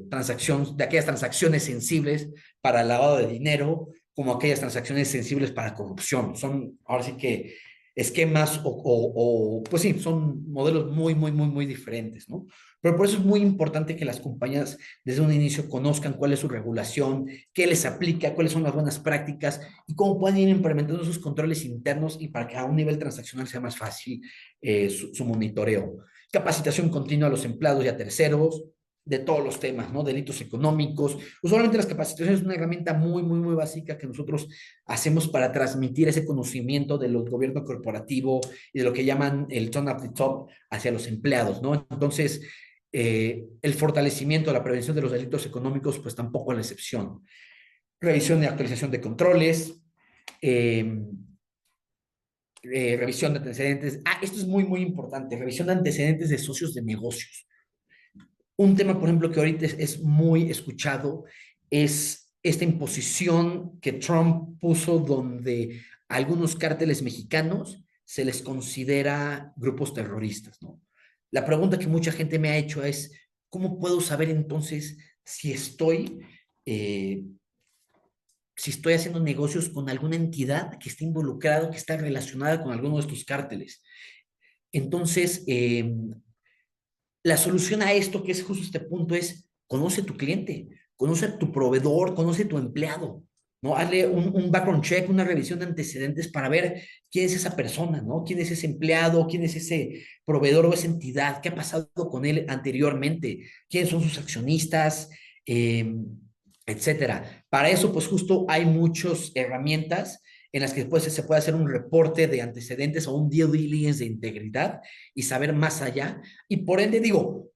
transacción, de aquellas transacciones sensibles para el lavado de dinero, como aquellas transacciones sensibles para corrupción. Son ahora sí que esquemas pues sí, son modelos muy, muy, muy, muy diferentes, ¿no? Pero por eso es muy importante que las compañías desde un inicio conozcan cuál es su regulación, qué les aplica, cuáles son las buenas prácticas y cómo pueden ir implementando esos controles internos y para que a un nivel transaccional sea más fácil su monitoreo. Capacitación continua a los empleados y a terceros de todos los temas, ¿no? Delitos económicos. Usualmente las capacitaciones es una herramienta muy, muy, muy básica que nosotros hacemos para transmitir ese conocimiento del gobierno corporativo y de lo que llaman el turn up the top hacia los empleados, ¿no? Entonces, el fortalecimiento, la prevención de los delitos económicos, pues tampoco es la excepción. Revisión y actualización de controles, eh, revisión de antecedentes. Esto es muy, muy importante, revisión de antecedentes de socios de negocios. Un tema, por ejemplo, que ahorita es muy escuchado es esta imposición que Trump puso donde a algunos cárteles mexicanos se les considera grupos terroristas, ¿no? La pregunta que mucha gente me ha hecho es, ¿cómo puedo saber entonces eh, si estoy haciendo negocios con alguna entidad que esté involucrado, que está relacionada con alguno de estos cárteles? Entonces, la solución a esto, que es justo este punto, es conoce tu cliente, conoce a tu proveedor, conoce a tu empleado, ¿no? Hazle un background check, una revisión de antecedentes para ver quién es esa persona, ¿no? ¿Quién es ese empleado? ¿Quién es ese proveedor o esa entidad? ¿Qué ha pasado con él anteriormente? ¿Quiénes son sus accionistas? Etcétera. Para eso, pues justo hay muchas herramientas en las que después se puede hacer un reporte de antecedentes o un due diligence de integridad y saber más allá. Y por ende, digo,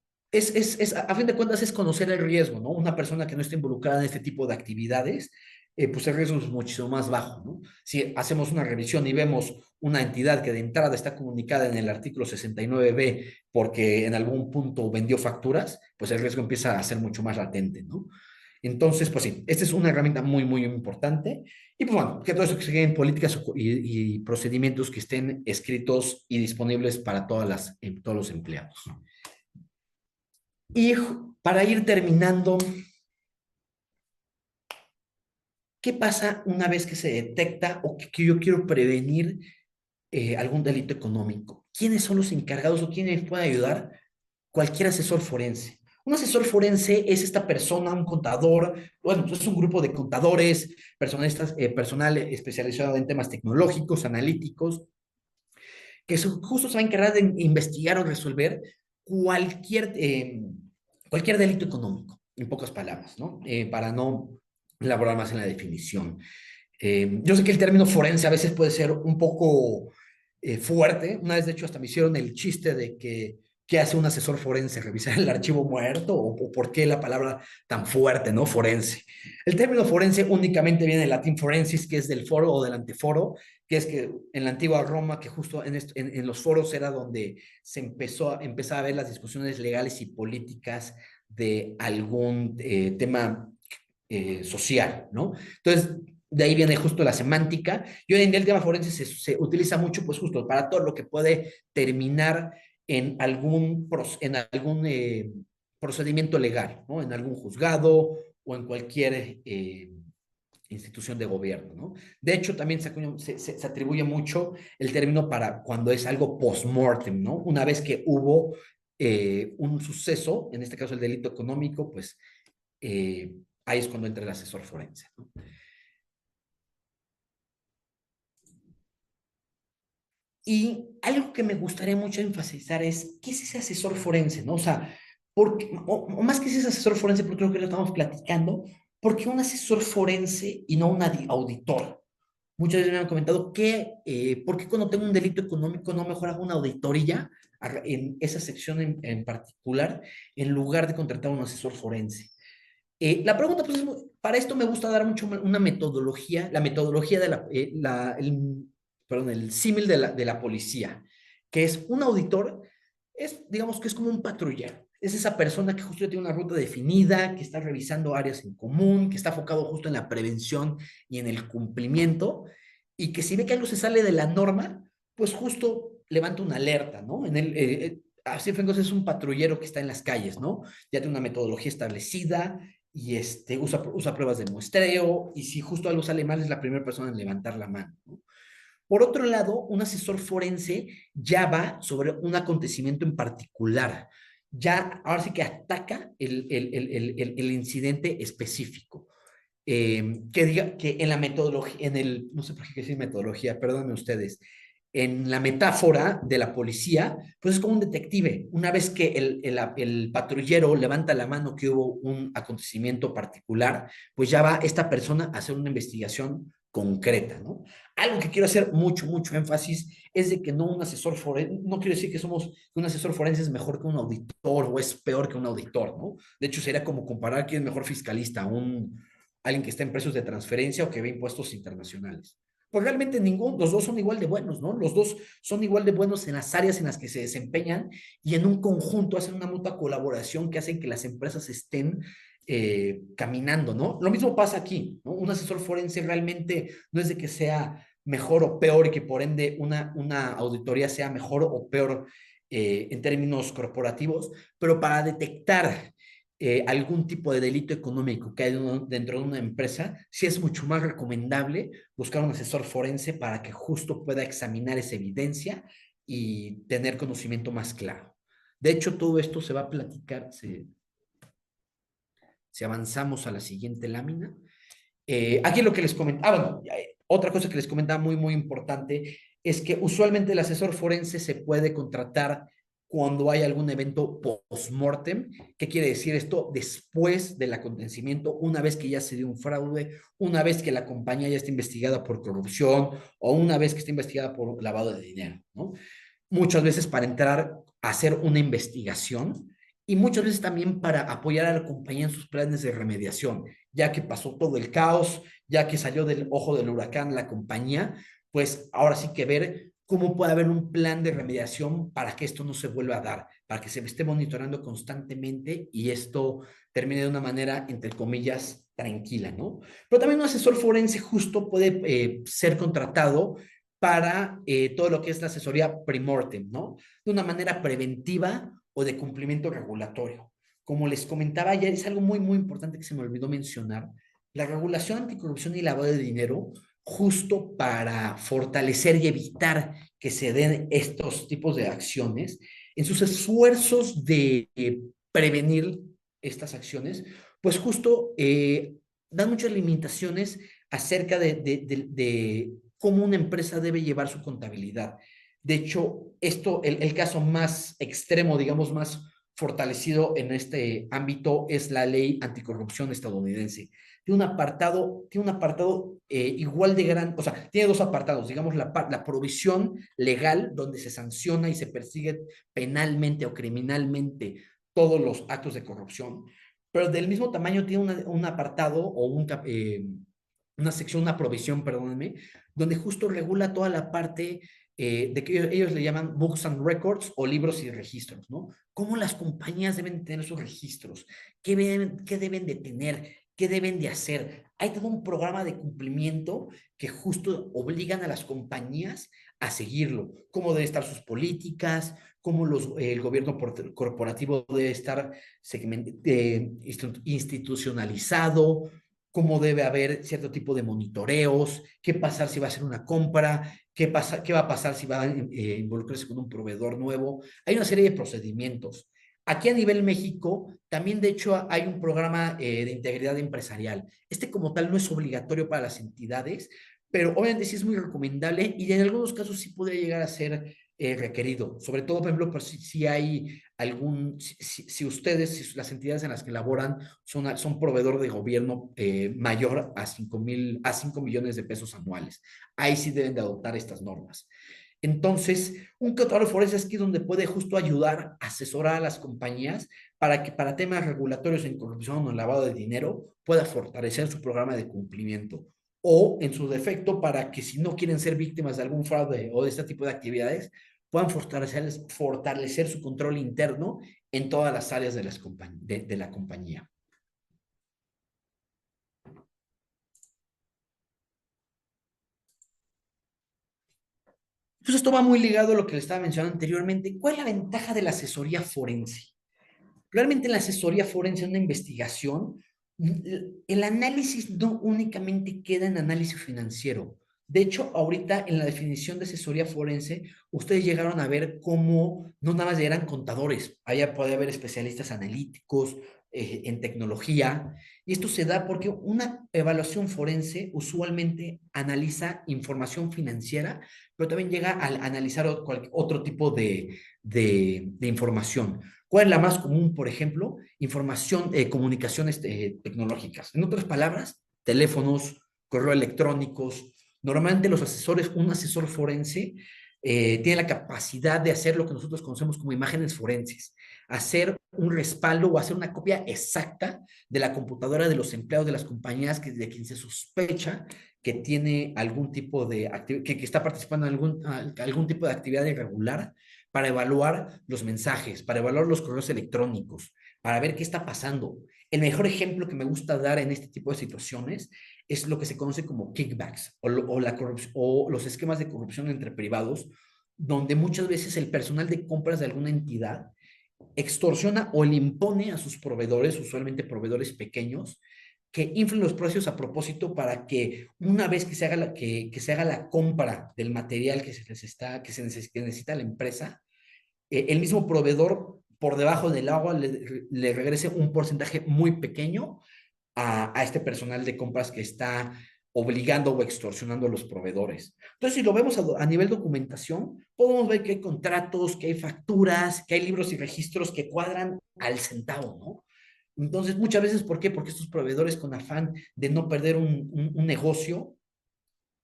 a fin de cuentas es conocer el riesgo, ¿no? Una persona que no está involucrada en este tipo de actividades, pues el riesgo es muchísimo más bajo, ¿no? Si hacemos una revisión y vemos una entidad que de entrada está comunicada en el artículo 69B porque en algún punto vendió facturas, pues el riesgo empieza a ser mucho más latente, ¿no? Entonces, pues sí, esta es una herramienta muy, muy importante. Y pues bueno, que todo eso que se en políticas y procedimientos que estén escritos y disponibles para todos los empleados. Y para ir terminando, ¿qué pasa una vez que se detecta o que yo quiero prevenir algún delito económico? ¿Quiénes son los encargados o quiénes me pueden ayudar? Cualquier asesor forense. Un asesor forense es esta persona, un contador, bueno, pues es un grupo de contadores, personal especializado en temas tecnológicos, analíticos, que justo se va a encargar de investigar o resolver cualquier, eh, cualquier delito económico, en pocas palabras, ¿no? Para no elaborar más en la definición. Yo sé que el término forense a veces puede ser un poco fuerte. Una vez, de hecho, hasta me hicieron el chiste de que ¿qué hace un asesor forense? ¿Revisar el archivo muerto? ¿O por qué la palabra tan fuerte, ¿no? Forense. El término forense únicamente viene del latín forensis, que es del foro o del anteforo, que es que en la antigua Roma, que justo en los foros era donde se empezaba a ver las discusiones legales y políticas de algún tema social, ¿no? Entonces, de ahí viene justo la semántica. Y hoy en día el tema forense se utiliza mucho, pues justo para todo lo que puede terminar en algún procedimiento legal, ¿no? En algún juzgado o en cualquier institución de gobierno, ¿no? De hecho, también se atribuye mucho el término para cuando es algo post-mortem, ¿no? Una vez que hubo un suceso, en este caso el delito económico, pues ahí es cuando entra el asesor forense, ¿no? Y algo que me gustaría mucho enfatizar es, ¿qué es ese asesor forense, no? O sea, o más que ese asesor forense, porque creo que lo estamos platicando, porque un asesor forense y no un auditor. Muchas veces me han comentado que, ¿por qué cuando tengo un delito económico no mejor hago una auditoría en esa sección en particular, en lugar de contratar a un asesor forense? La pregunta, pues, para esto me gusta dar mucho una metodología, la metodología de perdón, el símil de la policía, que es un auditor, digamos que es como un patrullero. Es esa persona que justo tiene una ruta definida, que está revisando áreas en común, que está enfocado justo en la prevención y en el cumplimiento, y que si ve que algo se sale de la norma, pues justo levanta una alerta, ¿no? Así es un patrullero que está en las calles, ¿no? Ya tiene una metodología establecida, y usa pruebas de muestreo, y si justo algo sale mal es la primera persona en levantar la mano, ¿no? Por otro lado, un asesor forense ya va sobre un acontecimiento en particular, ya ahora sí que ataca el incidente específico. Que diga que en la metodología, no sé por qué decir metodología, perdónenme ustedes, en la metáfora de la policía, pues es como un detective. Una vez que el patrullero levanta la mano que hubo un acontecimiento particular, pues ya va esta persona a hacer una investigación concreta, ¿no? Algo que quiero hacer mucho, mucho énfasis es de que no un asesor forense, no quiero decir que un asesor forense es mejor que un auditor o es peor que un auditor, ¿no? De hecho, sería como comparar quién es mejor fiscalista, alguien que está en precios de transferencia o que ve impuestos internacionales. Pues realmente los dos son igual de buenos, ¿no? Los dos son igual de buenos en las áreas en las que se desempeñan y en un conjunto hacen una mutua colaboración que hacen que las empresas estén caminando, ¿no? Lo mismo pasa aquí, ¿no? Un asesor forense realmente no es de que sea mejor o peor y que por ende una auditoría sea mejor o peor en términos corporativos, pero para detectar algún tipo de delito económico que hay dentro de una empresa, sí es mucho más recomendable buscar un asesor forense para que justo pueda examinar esa evidencia y tener conocimiento más claro. De hecho, todo esto se va a platicar, si avanzamos a la siguiente lámina. Aquí lo que les comentaba, bueno, otra cosa que les comentaba muy, muy importante es que usualmente el asesor forense se puede contratar cuando hay algún evento post-mortem. ¿Qué quiere decir esto? Después del acontecimiento, una vez que ya se dio un fraude, una vez que la compañía ya está investigada por corrupción o una vez que está investigada por lavado de dinero, ¿no? Muchas veces para entrar a hacer una investigación y muchas veces también para apoyar a la compañía en sus planes de remediación, ya que pasó todo el caos, ya que salió del ojo del huracán la compañía, pues ahora sí que ver cómo puede haber un plan de remediación para que esto no se vuelva a dar, para que se esté monitoreando constantemente y esto termine de una manera, entre comillas, tranquila, ¿no? Pero también un asesor forense justo puede ser contratado para todo lo que es la asesoría pre-mortem, ¿no? De una manera preventiva o de cumplimiento regulatorio. Como les comentaba ayer, es algo muy, muy importante que se me olvidó mencionar. La regulación anticorrupción y lavado de dinero, justo para fortalecer y evitar que se den estos tipos de acciones, en sus esfuerzos de prevenir estas acciones, pues justo dan muchas limitaciones acerca de cómo una empresa debe llevar su contabilidad. De hecho, el caso más extremo, digamos, más fortalecido en este ámbito es la ley anticorrupción estadounidense. Tiene un apartado igual de gran, o sea, tiene dos apartados, digamos, la provisión legal, donde se sanciona y se persigue penalmente o criminalmente todos los actos de corrupción, pero del mismo tamaño tiene un apartado o una sección, una provisión, perdónenme, donde justo regula toda la parte de que ellos le llaman books and records o libros y registros, ¿no? Cómo las compañías deben tener sus registros, qué deben de tener, ¿Qué deben de hacer? Hay todo un programa de cumplimiento que justo obligan a las compañías a seguirlo. Cómo deben estar sus políticas, cómo el gobierno corporativo debe estar institucionalizado, cómo debe haber cierto tipo de monitoreos, qué pasar si va a hacer una compra, qué va a pasar si va a involucrarse con un proveedor nuevo. Hay una serie de procedimientos. Aquí a nivel México, también de hecho hay un programa de integridad empresarial. Este como tal no es obligatorio para las entidades, pero obviamente sí es muy recomendable y en algunos casos sí podría llegar a ser requerido. Sobre todo, por ejemplo, pues, si hay si ustedes, si las entidades en las que laboran son proveedor de gobierno mayor a 5 millones de pesos anuales. Ahí sí deben de adoptar estas normas. Entonces, un contador forense es aquí donde puede justo ayudar, asesorar a las compañías para que para temas regulatorios en corrupción o lavado de dinero pueda fortalecer su programa de cumplimiento. O, en su defecto, para que si no quieren ser víctimas de algún fraude o de este tipo de actividades, puedan fortalecer su control interno en todas las áreas de la compañía. Entonces, esto va muy ligado a lo que les estaba mencionando anteriormente. ¿Cuál es la ventaja de la asesoría forense? Realmente en la asesoría forense, en una investigación, el análisis no únicamente queda en análisis financiero. De hecho, ahorita en la definición de asesoría forense, ustedes llegaron a ver cómo no nada más eran contadores, allá puede haber especialistas analíticos en tecnología, y esto se da porque una evaluación forense usualmente analiza información financiera, pero también llega a analizar otro tipo de información. ¿Cuál es la más común, por ejemplo? Información, comunicaciones tecnológicas. En otras palabras, teléfonos, correo electrónicos. Normalmente los asesores, un asesor forense, tiene la capacidad de hacer lo que nosotros conocemos como imágenes forenses, hacer un respaldo o hacer una copia exacta de la computadora de los empleados de las compañías de quien se sospecha que tiene algún tipo de que está participando en algún tipo de actividad irregular, para evaluar los mensajes, para evaluar los correos electrónicos, para ver qué está pasando. El mejor ejemplo que me gusta dar en este tipo de situaciones es lo que se conoce como kickbacks o los esquemas de corrupción entre privados, donde muchas veces el personal de compras de alguna entidad extorsiona o le impone a sus proveedores, usualmente proveedores pequeños, que inflen los precios a propósito para que una vez que se haga que se haga la compra del material que necesita la empresa, el mismo proveedor por debajo del agua le regrese un porcentaje muy pequeño a este personal de compras que está obligando o extorsionando a los proveedores. Entonces, si lo vemos a nivel documentación, podemos ver que hay contratos, que hay facturas, que hay libros y registros que cuadran al centavo, ¿no? Entonces, muchas veces, ¿por qué? Porque estos proveedores con afán de no perder un negocio,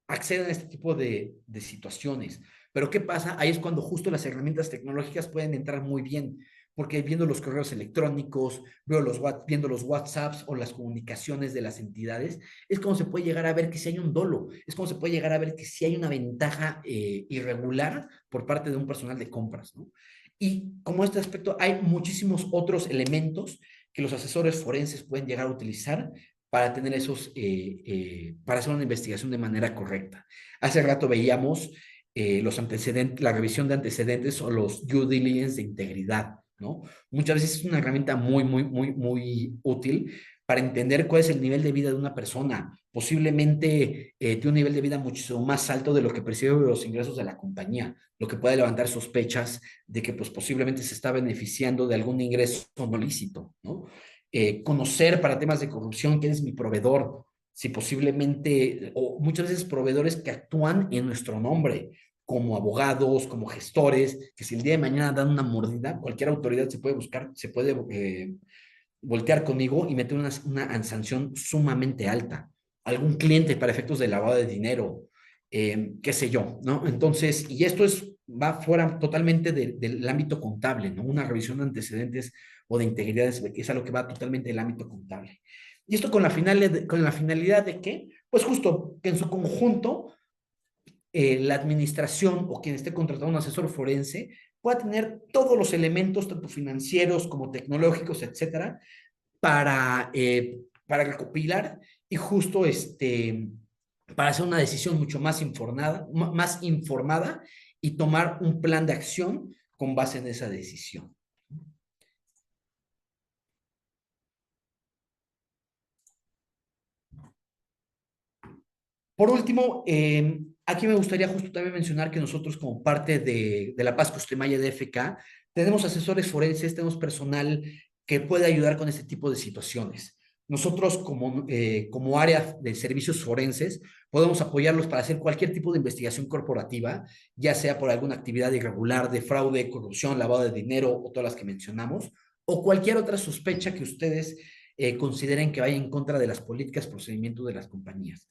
acceden a este tipo de situaciones. Pero ¿qué pasa? Ahí es cuando justo las herramientas tecnológicas pueden entrar muy bien, porque viendo los correos electrónicos, viendo los WhatsApps o las comunicaciones de las entidades, es como se puede llegar a ver que si hay un dolo, es como se puede llegar a ver que si hay una ventaja irregular por parte de un personal de compras, ¿no? Y como este aspecto, hay muchísimos otros elementos que los asesores forenses pueden llegar a utilizar para tener para hacer una investigación de manera correcta. Hace rato veíamos los antecedentes, la revisión de antecedentes o los due diligence de integridad, ¿no? Muchas veces es una herramienta muy útil para entender cuál es el nivel de vida de una persona. Posiblemente tiene un nivel de vida muchísimo más alto de lo que percibe los ingresos de la compañía, lo que puede levantar sospechas de que pues, posiblemente se está beneficiando de algún ingreso no lícito, ¿no? Conocer para temas de corrupción quién es mi proveedor, si posiblemente, o muchas veces proveedores que actúan en nuestro nombre, como abogados, como gestores, que si el día de mañana dan una mordida, cualquier autoridad se puede voltear conmigo y meter una sanción sumamente alta. Algún cliente para efectos de lavado de dinero, qué sé yo, ¿no? Entonces, y esto va fuera totalmente del ámbito contable, ¿no? Una revisión de antecedentes o de integridad es algo que va totalmente del ámbito contable. Y esto con la finalidad de que, pues justo que en su conjunto la administración o quien esté contratando un asesor forense pueda tener todos los elementos, tanto financieros como tecnológicos, etcétera, para para recopilar y justo para hacer una decisión mucho más informada y tomar un plan de acción con base en esa decisión. Por último, aquí me gustaría justo también mencionar que nosotros como parte de la Paz Costemaya de FK, tenemos asesores forenses, tenemos personal que puede ayudar con este tipo de situaciones. Nosotros como área de servicios forenses podemos apoyarlos para hacer cualquier tipo de investigación corporativa, ya sea por alguna actividad irregular de fraude, corrupción, lavado de dinero o todas las que mencionamos, o cualquier otra sospecha que ustedes consideren que vaya en contra de las políticas, procedimientos de las compañías.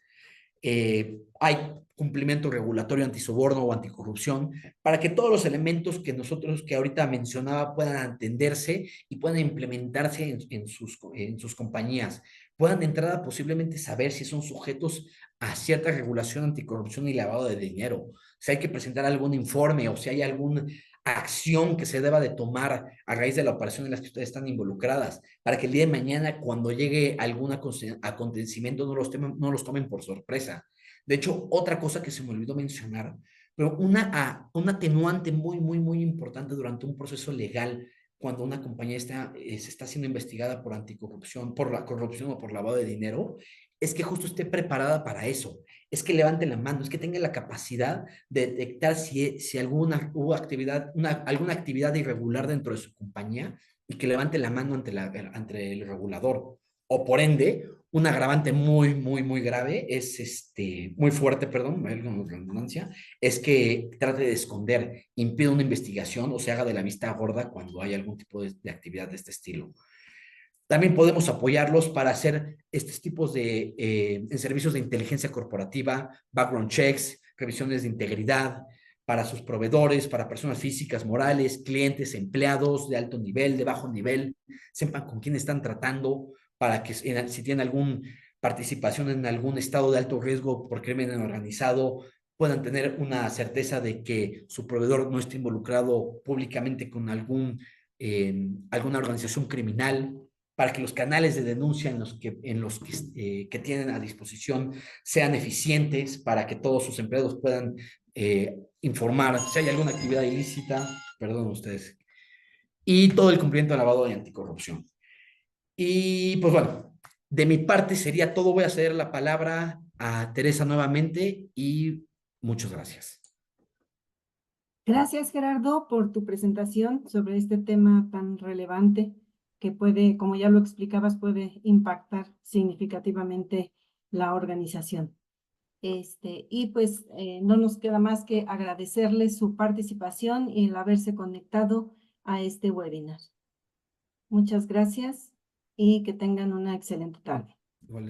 Hay cumplimiento regulatorio antisoborno o anticorrupción para que todos los elementos que nosotros que ahorita mencionaba puedan atenderse y puedan implementarse en sus compañías, puedan de entrada posiblemente saber si son sujetos a cierta regulación anticorrupción y lavado de dinero, si hay que presentar algún informe o si hay alguna acción que se deba de tomar a raíz de la operación en la que ustedes están involucradas, para que el día de mañana, cuando llegue algún acontecimiento, no los tomen por sorpresa. De hecho, otra cosa que se me olvidó mencionar, pero un atenuante muy, muy, muy importante durante un proceso legal, cuando una compañía se está siendo investigada por anticorrupción, por la corrupción o por lavado de dinero, es que justo esté preparada para eso, es que levante la mano, es que tenga la capacidad de detectar si hubo alguna actividad irregular dentro de su compañía y que levante la mano ante el regulador. O por ende, un agravante muy, muy, muy grave muy fuerte, perdón, redundancia, es que trate de esconder, impida una investigación o se haga de la vista gorda cuando hay algún tipo de actividad de este estilo. También podemos apoyarlos para hacer estos tipos en servicios de inteligencia corporativa, background checks, revisiones de integridad para sus proveedores, para personas físicas, morales, clientes, empleados de alto nivel, de bajo nivel, sepan con quién están tratando, para que si tienen alguna participación en algún estado de alto riesgo por crimen organizado, puedan tener una certeza de que su proveedor no esté involucrado públicamente con alguna organización criminal, para que los canales de denuncia que tienen a disposición sean eficientes, para que todos sus empleados puedan informar si hay alguna actividad ilícita, perdón ustedes, y todo el cumplimiento de lavado y anticorrupción. Y pues bueno, de mi parte sería todo. Voy a ceder la palabra a Teresa nuevamente y muchas gracias. Gracias, Gerardo, por tu presentación sobre este tema tan relevante que puede, como ya lo explicabas, puede impactar significativamente la organización. Y pues no nos queda más que agradecerles su participación y el haberse conectado a este webinar. Muchas gracias y que tengan una excelente tarde. Igual